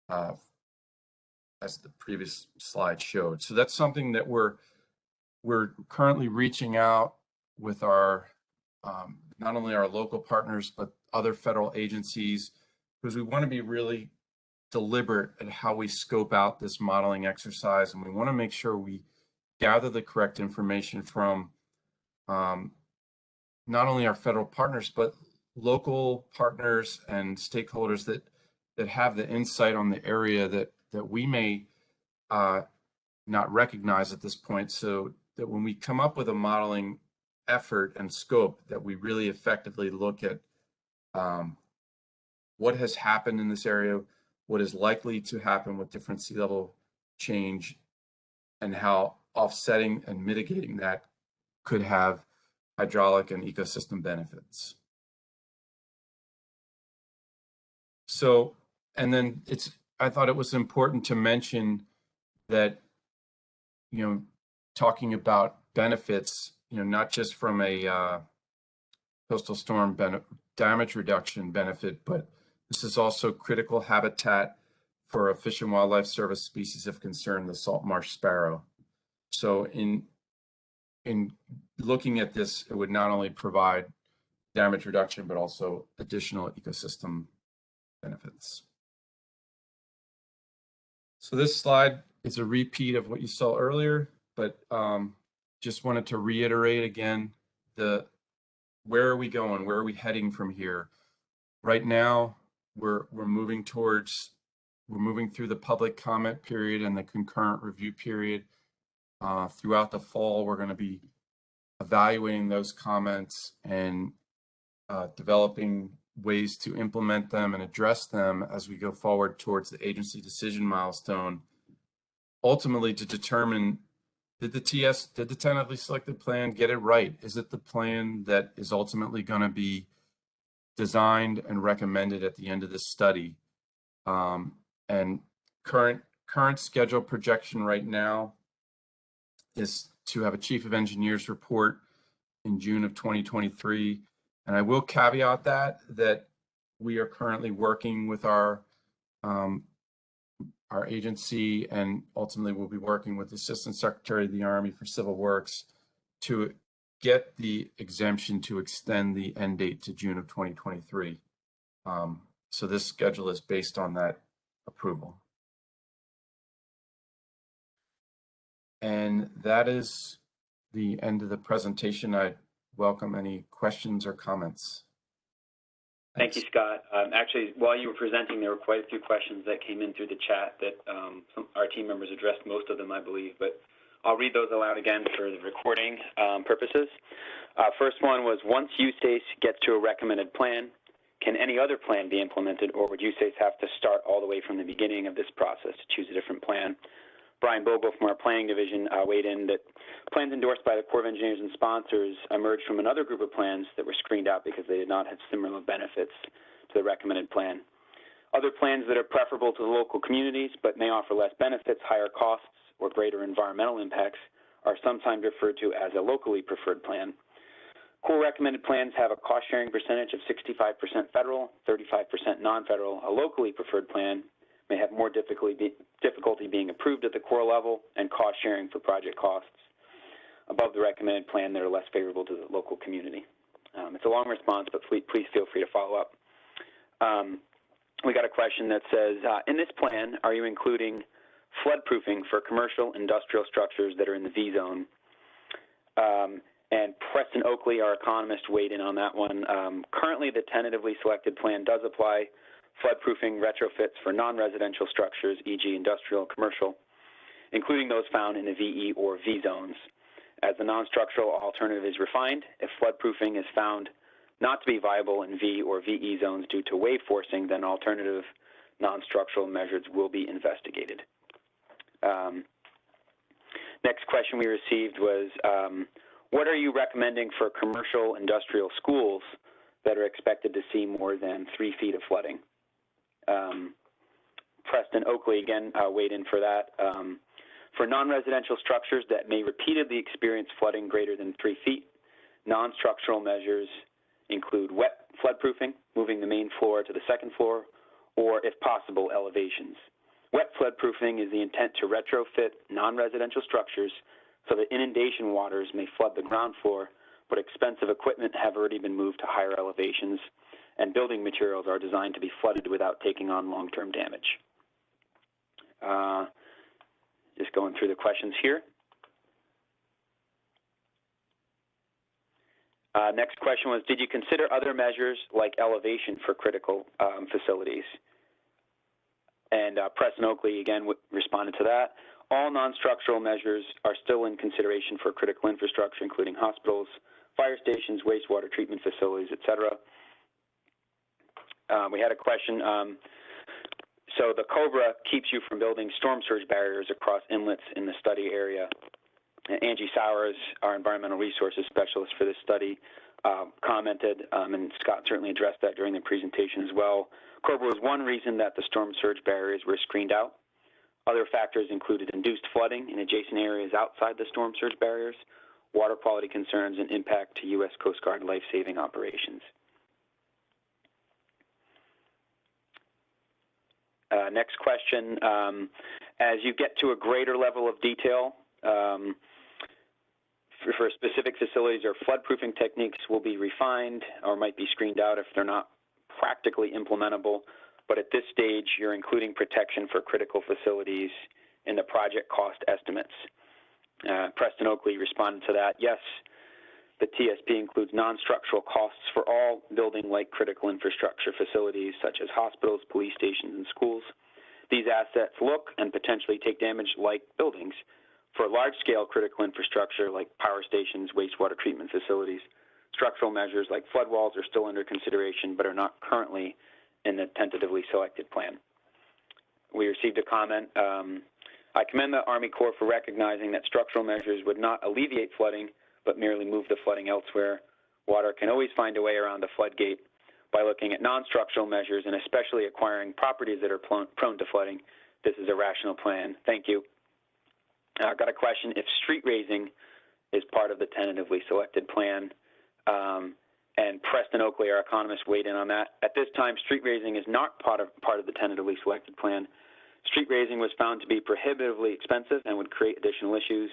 as the previous slide showed. So that's something that we're currently reaching out with our not only our local partners but other federal agencies, because we want to be really deliberate at how we scope out this modeling exercise, and we want to make sure we gather the correct information from not only our federal partners but local partners and stakeholders that have the insight on the area that we may not recognize at this point, so that when we come up with a modeling effort and scope, that we really effectively look at what has happened in this area, what is likely to happen with different sea level change, and how offsetting and mitigating that could have hydraulic and ecosystem benefits. So, and then I thought it was important to mention that, talking about benefits, not just from a coastal storm damage reduction benefit, but this is also critical habitat for a Fish and Wildlife Service species of concern, the salt marsh sparrow. So in looking at this, it would not only provide damage reduction, but also additional ecosystem benefits. So this slide is a repeat of what you saw earlier, but just wanted to reiterate again where are we going? Where are we heading from here? Right now, we're moving through the public comment period and the concurrent review period. throughout the fall, we're going to be evaluating those comments and developing ways to implement them and address them as we go forward towards the agency decision milestone, ultimately to determine, did the tentatively selected plan get it right? Is it the plan that is ultimately going to be designed and recommended at the end of this study? And current schedule projection right now is to have a chief of engineers report in June of 2023. And I will caveat that we are currently working with our agency, and ultimately we'll be working with the Assistant Secretary of the Army for Civil Works to get the exemption to extend the end date to June of 2023. So this schedule is based on that approval. And that is the end of the presentation. I welcome any questions or comments. Thank you, Scott. Actually, while you were presenting, there were quite a few questions that came in through the chat that our team members addressed most of them, I believe, but I'll read those aloud again for the recording purposes. First one was, once USACE gets to a recommended plan, can any other plan be implemented, or would USACE have to start all the way from the beginning of this process to choose a different plan? Brian Bogle from our planning division weighed in that plans endorsed by the Corps of Engineers and sponsors emerged from another group of plans that were screened out because they did not have similar benefits to the recommended plan. Other plans that are preferable to the local communities but may offer less benefits, higher costs, or greater environmental impacts are sometimes referred to as a locally preferred plan. Corps recommended plans have a cost-sharing percentage of 65% federal, 35% non-federal. A locally preferred plan may have more difficulty being approved at the Corps level and cost sharing for project costs above the recommended plan that are less favorable to the local community. It's a long response, but please feel free to follow up. We got a question that says, in this plan, are you including floodproofing for commercial industrial structures that are in the V zone? And Preston Oakley, our economist, weighed in on that one. Currently, the tentatively selected plan does apply floodproofing retrofits for non-residential structures, e.g. industrial and commercial, including those found in the VE or V zones. As the non-structural alternative is refined, if floodproofing is found not to be viable in V or VE zones due to wave forcing, then alternative non-structural measures will be investigated. Next question we received was, what are you recommending for commercial industrial schools that are expected to see more than 3 feet of flooding? Preston Oakley again weighed in for that. For non-residential structures that may repeatedly experience flooding greater than 3 feet, non-structural measures include wet floodproofing, moving the main floor to the second floor, or if possible, elevations. Wet floodproofing is the intent to retrofit non-residential structures so that inundation waters may flood the ground floor, but expensive equipment have already been moved to higher elevations, and building materials are designed to be flooded without taking on long-term damage. Just going through the questions here. Next question was, did you consider other measures like elevation for critical facilities? And Preston Oakley again responded to that. All non-structural measures are still in consideration for critical infrastructure, including hospitals, fire stations, wastewater treatment facilities, et cetera. We had a question. So the COBRA keeps you from building storm surge barriers across inlets in the study area. And Angie Sowers, our environmental resources specialist for this study, commented, and Scott certainly addressed that during the presentation as well. COBRA was one reason that the storm surge barriers were screened out. Other factors included induced flooding in adjacent areas outside the storm surge barriers, water quality concerns, and impact to U.S. Coast Guard life-saving operations. Next question, as you get to a greater level of detail, for specific facilities or floodproofing techniques will be refined or might be screened out if they're not practically implementable, but at this stage you're including protection for critical facilities in the project cost estimates. Preston Oakley responded to that, yes, the TSP includes non-structural costs for all building-like critical infrastructure facilities such as hospitals, police stations, and schools. These assets look and potentially take damage like buildings. For large-scale critical infrastructure like power stations, wastewater treatment facilities, structural measures like flood walls are still under consideration but are not currently in the tentatively selected plan. We received a comment. I commend the Army Corps for recognizing that structural measures would not alleviate flooding but merely move the flooding elsewhere. Water can always find a way around the floodgate by looking at non-structural measures and especially acquiring properties that are prone to flooding. This is a rational plan. Thank you. I've got a question. If street raising is part of the tentatively selected plan, and Preston Oakley, our economist, weighed in on that. At this time, street raising is not part of the tentatively selected plan. Street raising was found to be prohibitively expensive and would create additional issues.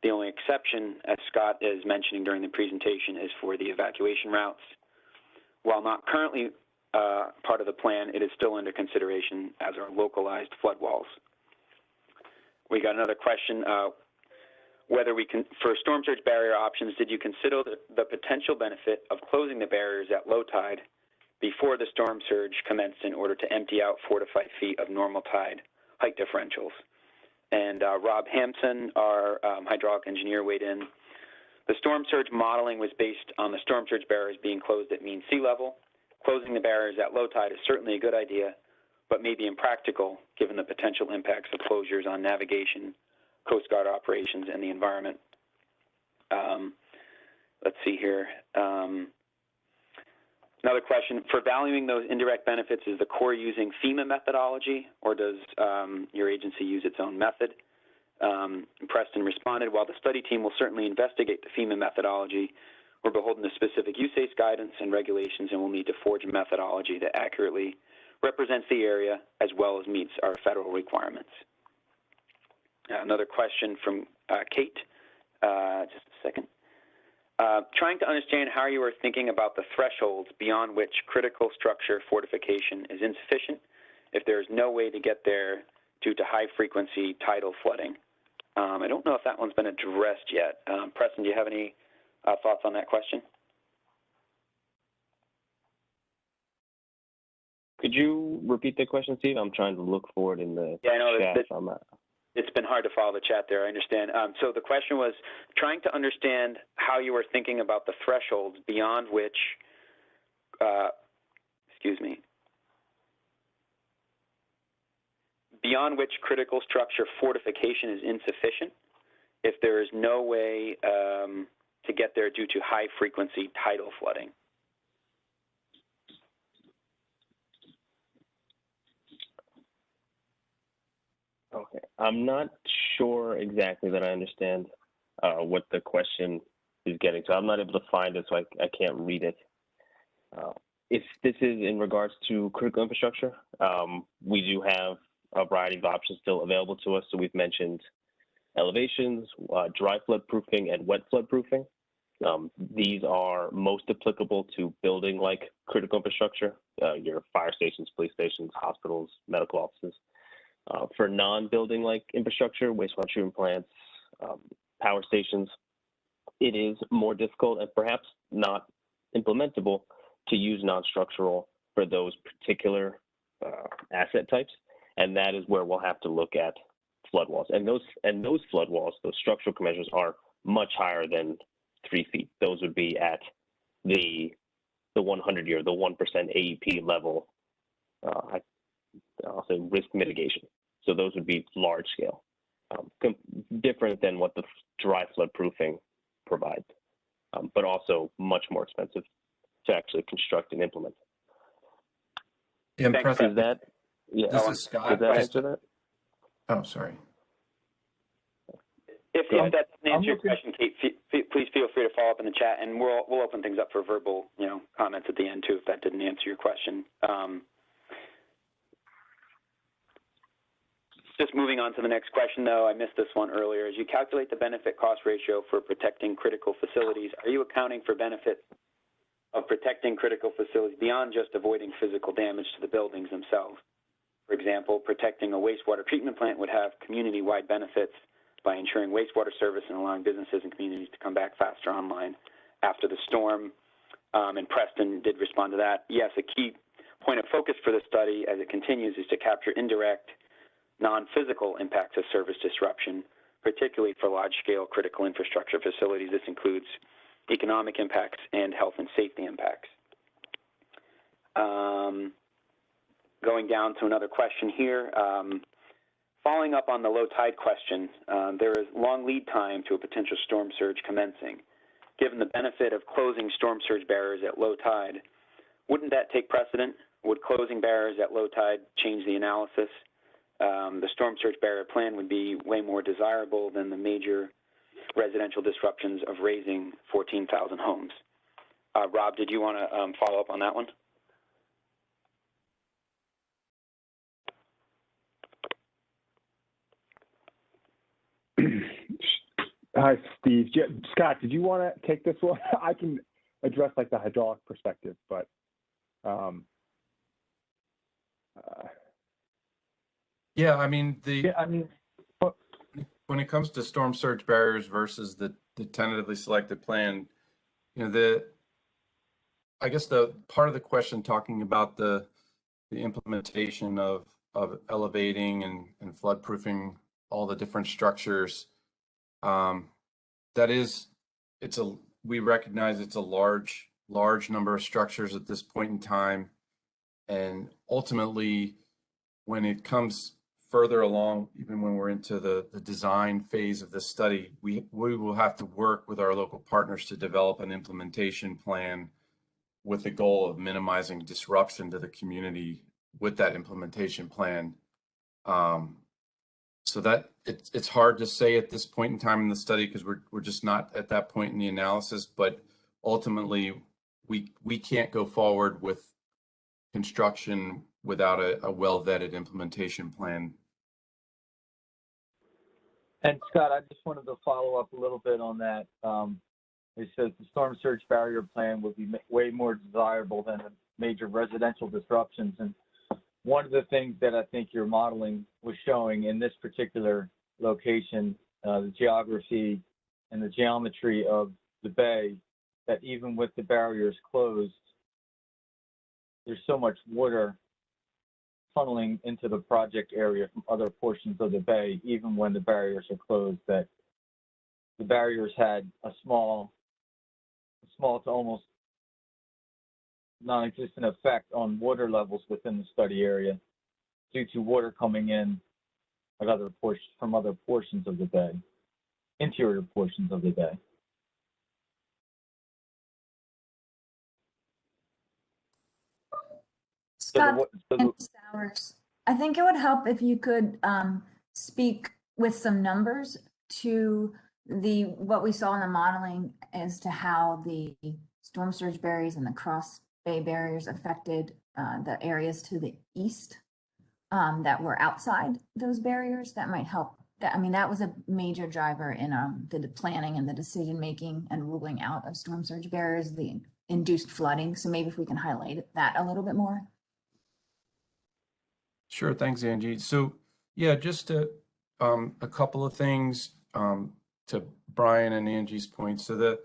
The only exception, as Scott is mentioning during the presentation, is for the evacuation routes. While not currently part of the plan, it is still under consideration as are localized flood walls. We got another question. Whether we can, for storm surge barrier options, did you consider the potential benefit of closing the barriers at low tide before the storm surge commenced in order to empty out 4 to 5 feet of normal tide height differentials? And Rob Hampson, our hydraulic engineer, weighed in. The storm surge modeling was based on the storm surge barriers being closed at mean sea level. Closing the barriers at low tide is certainly a good idea, but may be impractical given the potential impacts of closures on navigation, Coast Guard operations, and the environment. Let's see here. Another question, for valuing those indirect benefits, is the Corps using FEMA methodology, or does your agency use its own method? Preston responded, while the study team will certainly investigate the FEMA methodology, we're beholden to specific use guidance and regulations and will need to forge a methodology that accurately represents the area as well as meets our federal requirements. Another question from Kate, just a second. Trying to understand how you are thinking about the thresholds beyond which critical structure fortification is insufficient if there is no way to get there due to high frequency tidal flooding. I don't know if that one's been addressed yet. Preston, do you have any thoughts on that question? Could you repeat the question, Steve? I'm trying to look for it in the chat. It's been hard to follow the chat there, I understand. So the question was trying to understand how you were thinking about the thresholds beyond which, beyond which critical structure fortification is insufficient if there is no way to get there due to high frequency tidal flooding. Okay, I'm not sure exactly that I understand what the question is getting to. I'm not able to find it, so I can't read it. If this is in regards to critical infrastructure, we do have a variety of options still available to us. So we've mentioned elevations, dry flood proofing, and wet flood proofing. These are most applicable to building like critical infrastructure, your fire stations, police stations, hospitals, medical offices. For non-building like infrastructure, wastewater treatment plants, power stations, it is more difficult and perhaps not implementable to use non-structural for those particular asset types. And that is where we'll have to look at flood walls. And those flood walls, those structural measures are much higher than 3 feet. Those would be at the 100-year, the 1% AEP level, I'll say risk mitigation. So those would be large scale, different than what the dry flood proofing provides, but also much more expensive to actually construct and implement. Yeah, Is that, yeah, this is Scott. Does that answer that? Oh, sorry. If that doesn't answer your question, Kate, please feel free to follow up in the chat, and we'll open things up for verbal, comments at the end too if that didn't answer your question. Just moving on to the next question, though, I missed this one earlier. As you calculate the benefit-cost ratio for protecting critical facilities, are you accounting for benefit of protecting critical facilities beyond just avoiding physical damage to the buildings themselves? For example, protecting a wastewater treatment plant would have community-wide benefits by ensuring wastewater service and allowing businesses and communities to come back faster online after the storm. And Preston did respond to that. Yes, a key point of focus for the study as it continues is to capture indirect non-physical impacts of service disruption, particularly for large-scale critical infrastructure facilities. This includes economic impacts and health and safety impacts. Going down to another question here. Following up on the low tide question, there is long lead time to a potential storm surge commencing. Given the benefit of closing storm surge barriers at low tide, wouldn't that take precedent? Would closing barriers at low tide change the analysis? The storm surge barrier plan would be way more desirable than the major residential disruptions of raising 14,000 homes. Rob, did you want to follow up on that one? Hi, Steve. Scott, did you want to take this one? I can address like the hydraulic perspective, but yeah, I mean, when it comes to storm surge barriers versus the tentatively selected plan, you know, I guess the part of the question talking about the implementation of elevating and flood proofing all the different structures, we recognize it's a large number of structures at this point in time. And ultimately, when it comes further along, even when we're into the design phase of this study, we will have to work with our local partners to develop an implementation plan with the goal of minimizing disruption to the community with that implementation plan. So that it's hard to say at this point in time in the study because we're just not at that point in the analysis, but ultimately we can't go forward with construction without a well-vetted implementation plan. And Scott, I just wanted to follow up a little bit on that. It says the storm surge barrier plan would be way more desirable than the major residential disruptions. And one of the things that I think your modeling was showing in this particular location, the geography and the geometry of the bay, that even with the barriers closed, there's so much water funneling into the project area from other portions of the bay, even when the barriers are closed, that the barriers had a small to almost non-existent effect on water levels within the study area due to water coming in at from other portions of the bay, interior portions of the bay. Scott, Sowers, I think it would help if you could speak with some numbers to what we saw in the modeling as to how the storm surge barriers and the cross bay barriers affected the areas to the east that were outside those barriers. That might help. I mean, that was a major driver in the planning and the decision making and ruling out of storm surge barriers, the induced flooding. So maybe if we can highlight that a little bit more. Sure, thanks, Angie. So yeah, just a couple of things to Brian and Angie's point. So the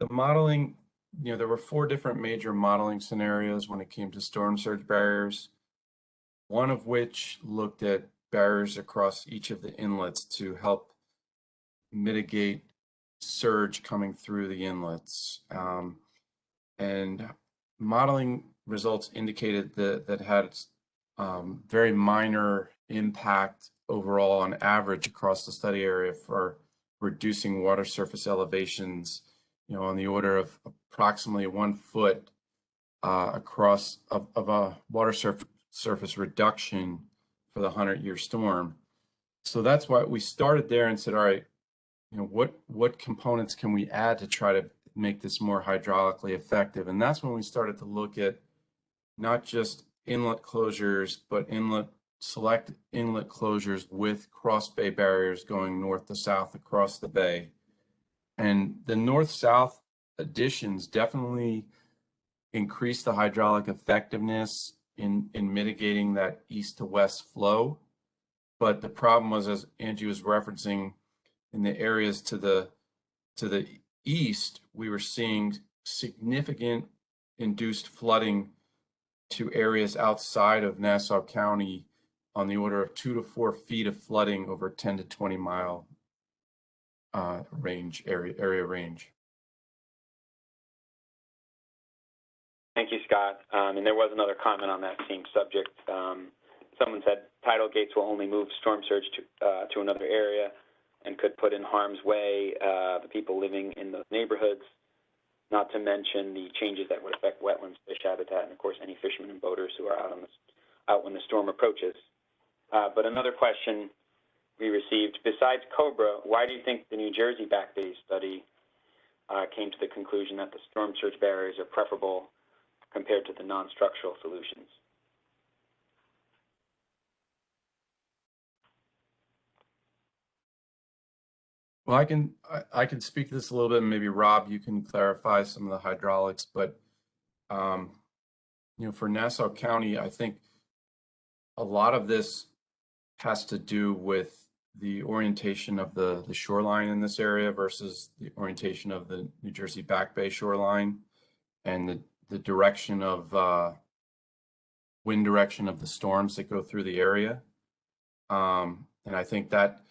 modeling, you know, there were 4 different major modeling scenarios when it came to storm surge barriers, one of which looked at barriers across each of the inlets to help mitigate surge coming through the inlets. And modeling results indicated that had very minor impact overall on average across the study area for reducing water surface elevations, you know, on the order of approximately 1 foot across of a water surface reduction for the 100-year storm. So that's why we started there and said, all right, you know, what components can we add to try to make this more hydraulically effective? And that's when we started to look at not just inlet closures, but select inlet closures with cross bay barriers going north to south across the bay. And the north-south additions definitely increase the hydraulic effectiveness in mitigating that east to west flow. But the problem was, as Angie was referencing, in the areas to the east, we were seeing significant induced flooding to areas outside of Nassau County on the order of 2 to 4 feet of flooding over 10 to 20 mile area range. Thank you, Scott. And there was another comment on that same subject. Someone said tidal gates will only move storm surge to another area and could put in harm's way the people living in those neighborhoods, not to mention the changes that would affect wetlands, fish habitat, and of course any fishermen and boaters who are out when the storm approaches. But another question we received, besides COBRA, why do you think the New Jersey Back Bays study came to the conclusion that the storm surge barriers are preferable compared to the non-structural solutions? Well, I can speak to this a little bit, and maybe Rob, you can clarify some of the hydraulics. But for Nassau County, I think a lot of this has to do with the orientation of the shoreline in this area versus the orientation of the New Jersey Back Bay shoreline, and the direction of wind direction of the storms that go through the area. And I think that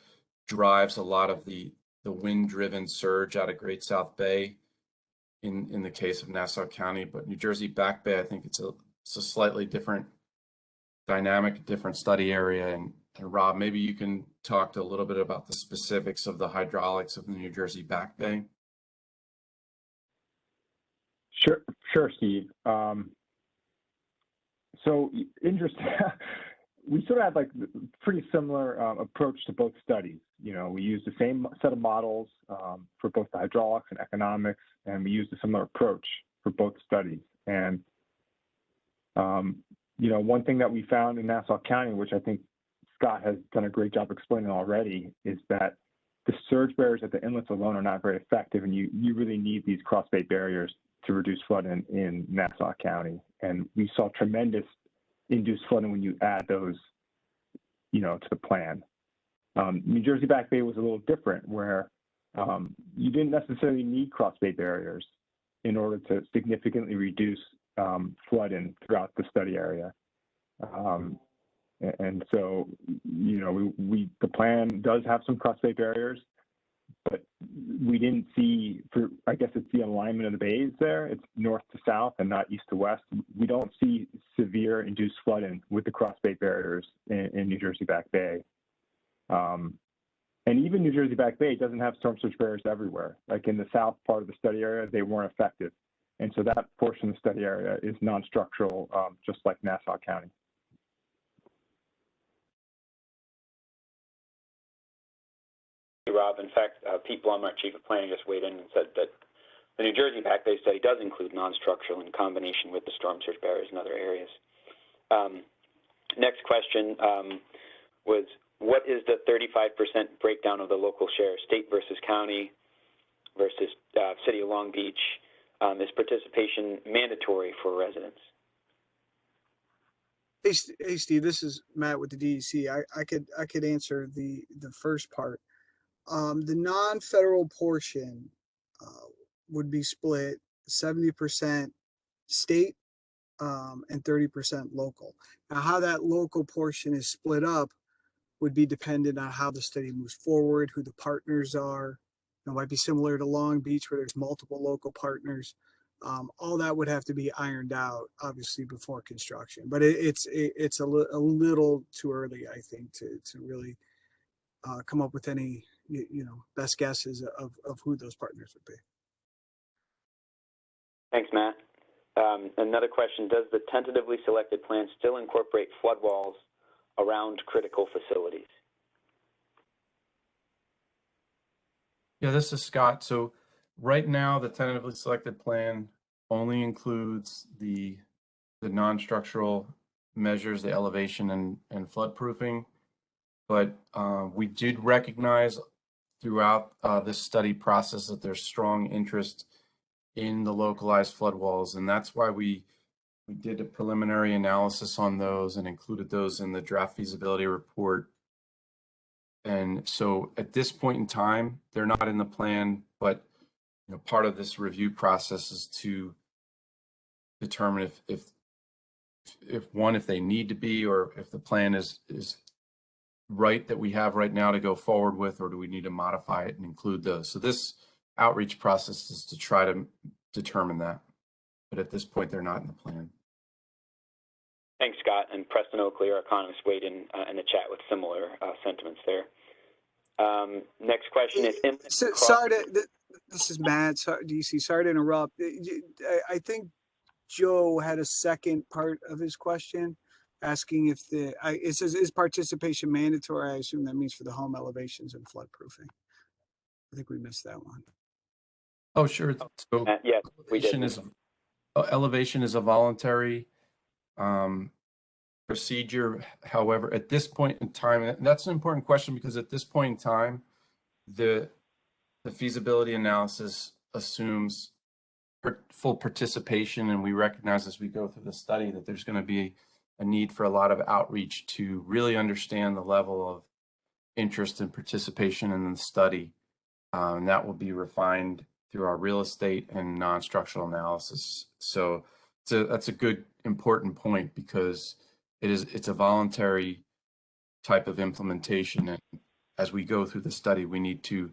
drives a lot of the wind-driven surge out of Great South Bay in the case of Nassau County. But New Jersey Back Bay, I think it's a slightly different dynamic, different study area. And Rob, maybe you can talk a little bit about the specifics of the hydraulics of the New Jersey Back Bay. Sure, Steve. So interesting. We sort of had like pretty similar approach to both studies. We used the same set of models for both the hydraulics and economics, and we used a similar approach for both studies. And one thing that we found in Nassau County, which I think Scott has done a great job explaining already, is that the surge barriers at the inlets alone are not very effective, and you really need these cross-bay barriers to reduce flooding in Nassau County. And we saw tremendous induced flooding when you add those, to the plan. New Jersey Back Bay was a little different, where you didn't necessarily need cross-bay barriers in order to significantly reduce flooding throughout the study area. And so, the plan does have some cross-bay barriers, but we didn't see, I guess it's the alignment of the bays there. It's north to south and not east to west. We don't see severe induced flooding with the cross-bay barriers in New Jersey Back Bay. And even New Jersey Back Bay doesn't have storm surge barriers everywhere. Like in the south part of the study area, they weren't effective. And so that portion of the study area is non-structural, just like Nassau County. Rob, in fact, Pete Blum, our Chief of Planning, just weighed in and said that the New Jersey Back Bay study does include non-structural in combination with the storm surge barriers in other areas. Next question was, what is the 35% breakdown of the local share, state versus county versus City of Long Beach? Is participation mandatory for residents? Hey, Steve, this is Matt with the DEC. I could answer the first part. The non-federal portion would be split 70% state and 30% local. Now, how that local portion is split up would be dependent on how the study moves forward, who the partners are. It might be similar to Long Beach, where there's multiple local partners. All that would have to be ironed out, obviously, before construction. But it's a little too early, I think, to really come up with any best guesses of who those partners would be. Thanks, Matt. Another question, does the tentatively selected plan still incorporate flood walls around critical facilities? Yeah, this is Scott. So right now, the tentatively selected plan only includes the non-structural measures, the elevation and flood proofing. But we did recognize throughout this study process that there's strong interest in the localized flood walls. And that's why we did a preliminary analysis on those and included those in the draft feasibility report. And so at this point in time, they're not in the plan, but part of this review process is to determine if they need to be, or if the plan is right that we have right now to go forward with, or do we need to modify it and include those? So this outreach process is to try to determine that. But at this point, they're not in the plan. Thanks, Scott. And Preston Oakley, our economist, weighed in the chat with similar sentiments there. Next question is sorry this is Matt. Sorry, DC. Sorry to interrupt. I think Joe had a second part of his question, asking if it says, is participation mandatory? I assume that means for the home elevations and floodproofing. I think we missed that one. Oh, sure. So yes, we did. Elevation is a voluntary procedure. However, at this point in time, and that's an important question, because at this point in time, the feasibility analysis assumes full participation, and we recognize as we go through the study that there's going to be a need for a lot of outreach to really understand the level of interest and participation in the study. And that will be refined through our real estate and non-structural analysis. So that's a good, important point, because it's a voluntary type of implementation. And as we go through the study, we need to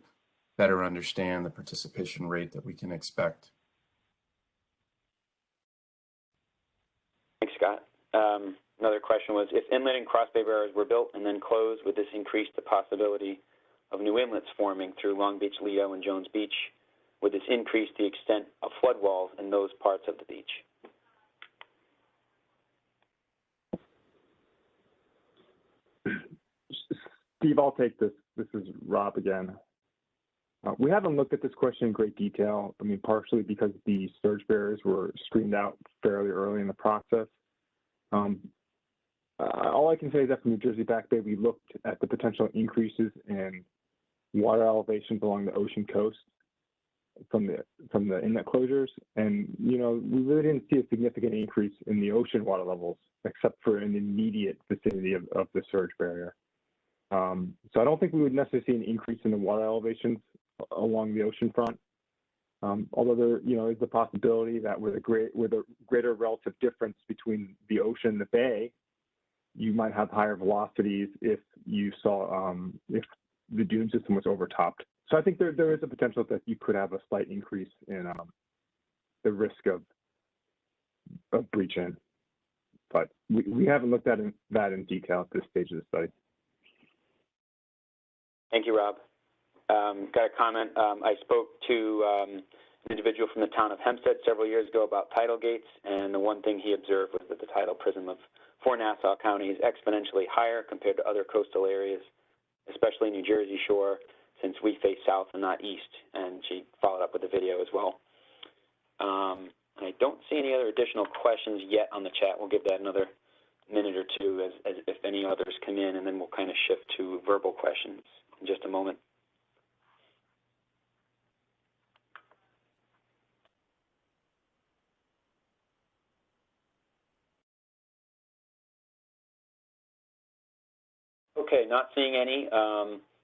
better understand the participation rate that we can expect. Thanks, Scott. Another question was, if inlet and cross bay barriers were built and then closed, would this increase the possibility of new inlets forming through Long Beach, Lido, and Jones Beach? Would this increase the extent of flood walls in those parts of the beach? Steve, I'll take this. This is Rob again. We haven't looked at this question in great detail. I mean, partially because the surge barriers were screened out fairly early in the process. All I can say is that from New Jersey Back Bay, we looked at the potential increases in water elevations along the ocean coast from the inlet closures, and we really didn't see a significant increase in the ocean water levels, except for in the immediate vicinity of the surge barrier. So I don't think we would necessarily see an increase in the water elevations along the ocean front. Although there, is the possibility that with a greater relative difference between the ocean and the bay, you might have higher velocities if you saw if the dune system was overtopped. So I think there is a potential that you could have a slight increase in the risk of breach-in, but we haven't looked at that in detail at this stage of the study. Thank you, Rob. Got a comment. I spoke to an individual from the town of Hempstead several years ago about tidal gates, and the one thing he observed was that the tidal prism for Nassau County is exponentially higher compared to other coastal areas, especially New Jersey shore, since we face south and not east. And she followed up with a video as well. I don't see any other additional questions yet on the chat. We'll give that another minute or two as if any others come in, and then we'll kind of shift to verbal questions in just a moment. Okay, not seeing any.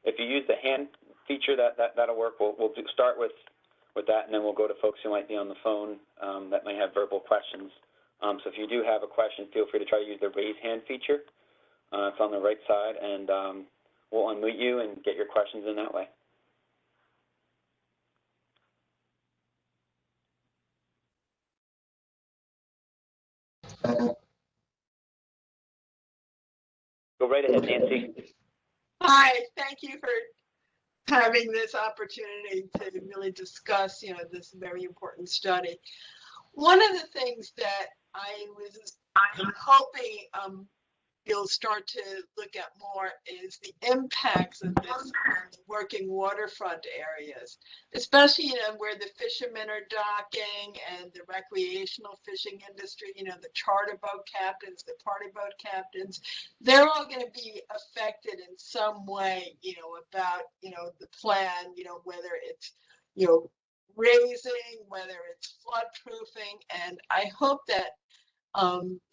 If you use the hand feature, that'll work. We'll start with that, and then we'll go to folks who might be on the phone that may have verbal questions. So if you do have a question, feel free to try to use the raise hand feature. It's on the right side, and we'll unmute you and get your questions in that way. Go right ahead, Nancy. Hi, thank you for having this opportunity to really discuss, this very important study. One of the things that I'm hoping you'll start to look at more is the impacts of this on working waterfront areas, especially where the fishermen are docking and the recreational fishing industry, the charter boat captains, the party boat captains, they're all going to be affected in some way, about, the plan, whether it's, raising, whether it's flood proofing. And I hope that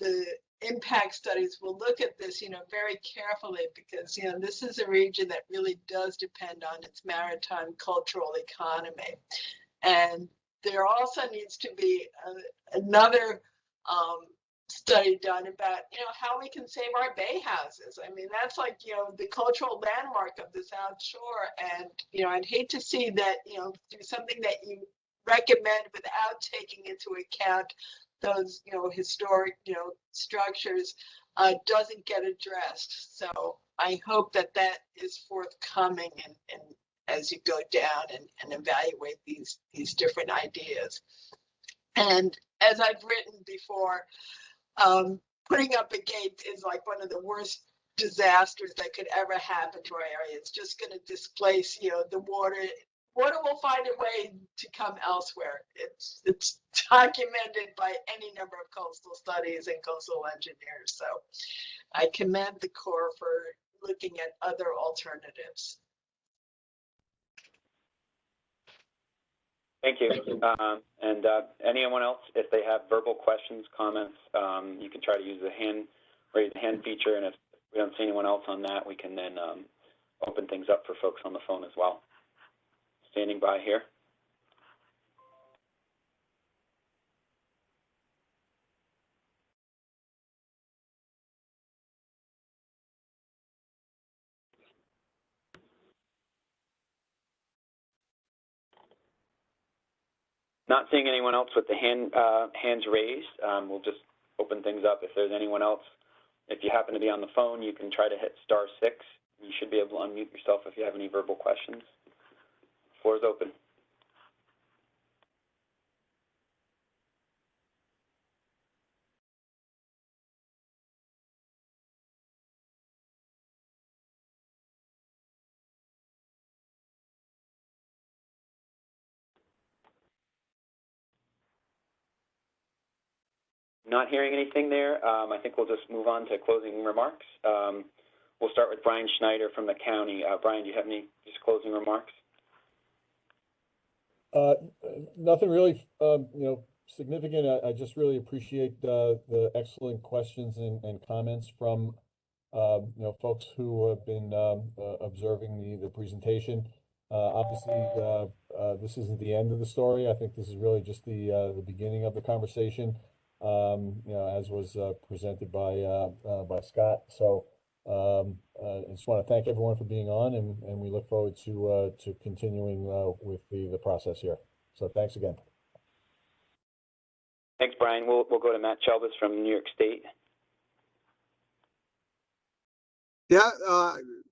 the impact studies will look at this, very carefully, because, this is a region that really does depend on its maritime cultural economy. And there also needs to be another study done about, how we can save our bay houses. I mean, that's like, the cultural landmark of the South Shore. And, I'd hate to see that, do something that you recommend without taking into account those, historic, structures doesn't get addressed. So I hope that that is forthcoming and as you go down and evaluate these different ideas. And as I've written before, putting up a gate is like one of the worst disasters that could ever happen to our area. It's just going to displace, the water. Water will find a way to come elsewhere. It's documented by any number of coastal studies and coastal engineers. So I commend the Corps for looking at other alternatives. Thank you. And anyone else, if they have verbal questions, comments, you can try to use the raise the hand feature, and if we don't see anyone else on that, we can then open things up for folks on the phone as well. Standing by here. Not seeing anyone else with the hands raised. We'll just open things up. If there's anyone else, if you happen to be on the phone, you can try to hit *6. You should be able to unmute yourself if you have any verbal questions. The floor is open. Not hearing anything there. I think we'll just move on to closing remarks. We'll start with Brian Schneider from the county. Brian, do you have any just closing remarks? Nothing really, significant. I just really appreciate the excellent questions and comments from, folks who have been observing the presentation. Obviously, this isn't the end of the story. I think this is really just the beginning of the conversation, as was presented by Scott. So I just want to thank everyone for being on, and we look forward to continuing with the process here. So thanks again. Thanks, Brian. We'll go to Matt Chelbis from New York State. Yeah,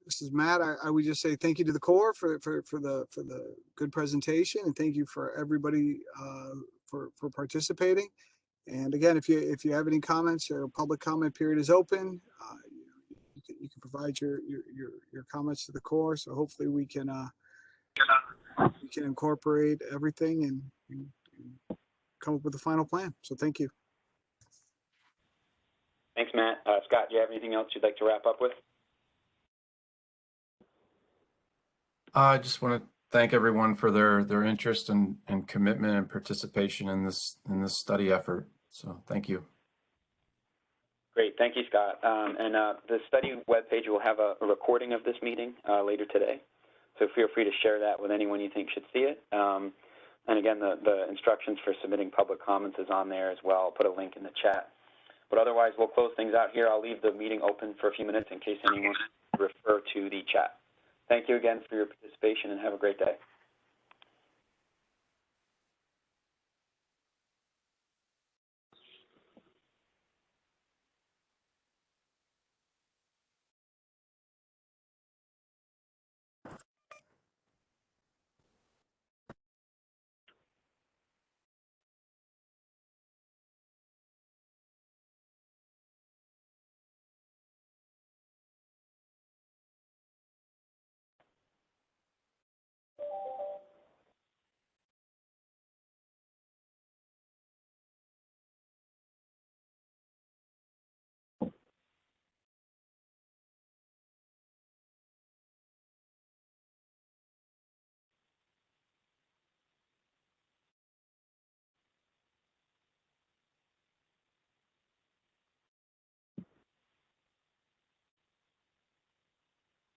this is Matt. I would just say thank you to the Corps for the good presentation, and thank you for everybody for participating. And again, if you have any comments, our public comment period is open. You can provide your comments to the Corps. So hopefully we can incorporate everything and come up with a final plan. So thank you. Thanks, Matt. Scott, do you have anything else you'd like to wrap up with? I just want to thank everyone for their interest and commitment and participation in this study effort. So thank you. Great, thank you, Scott. The study webpage will have a recording of this meeting later today, so feel free to share that with anyone you think should see it. And again, the instructions for submitting public comments is on there as well. I'll put a link in the chat. But otherwise, we'll close things out here. I'll leave the meeting open for a few minutes in case anyone wants to refer to the chat. Thank you again for your participation, and have a great day.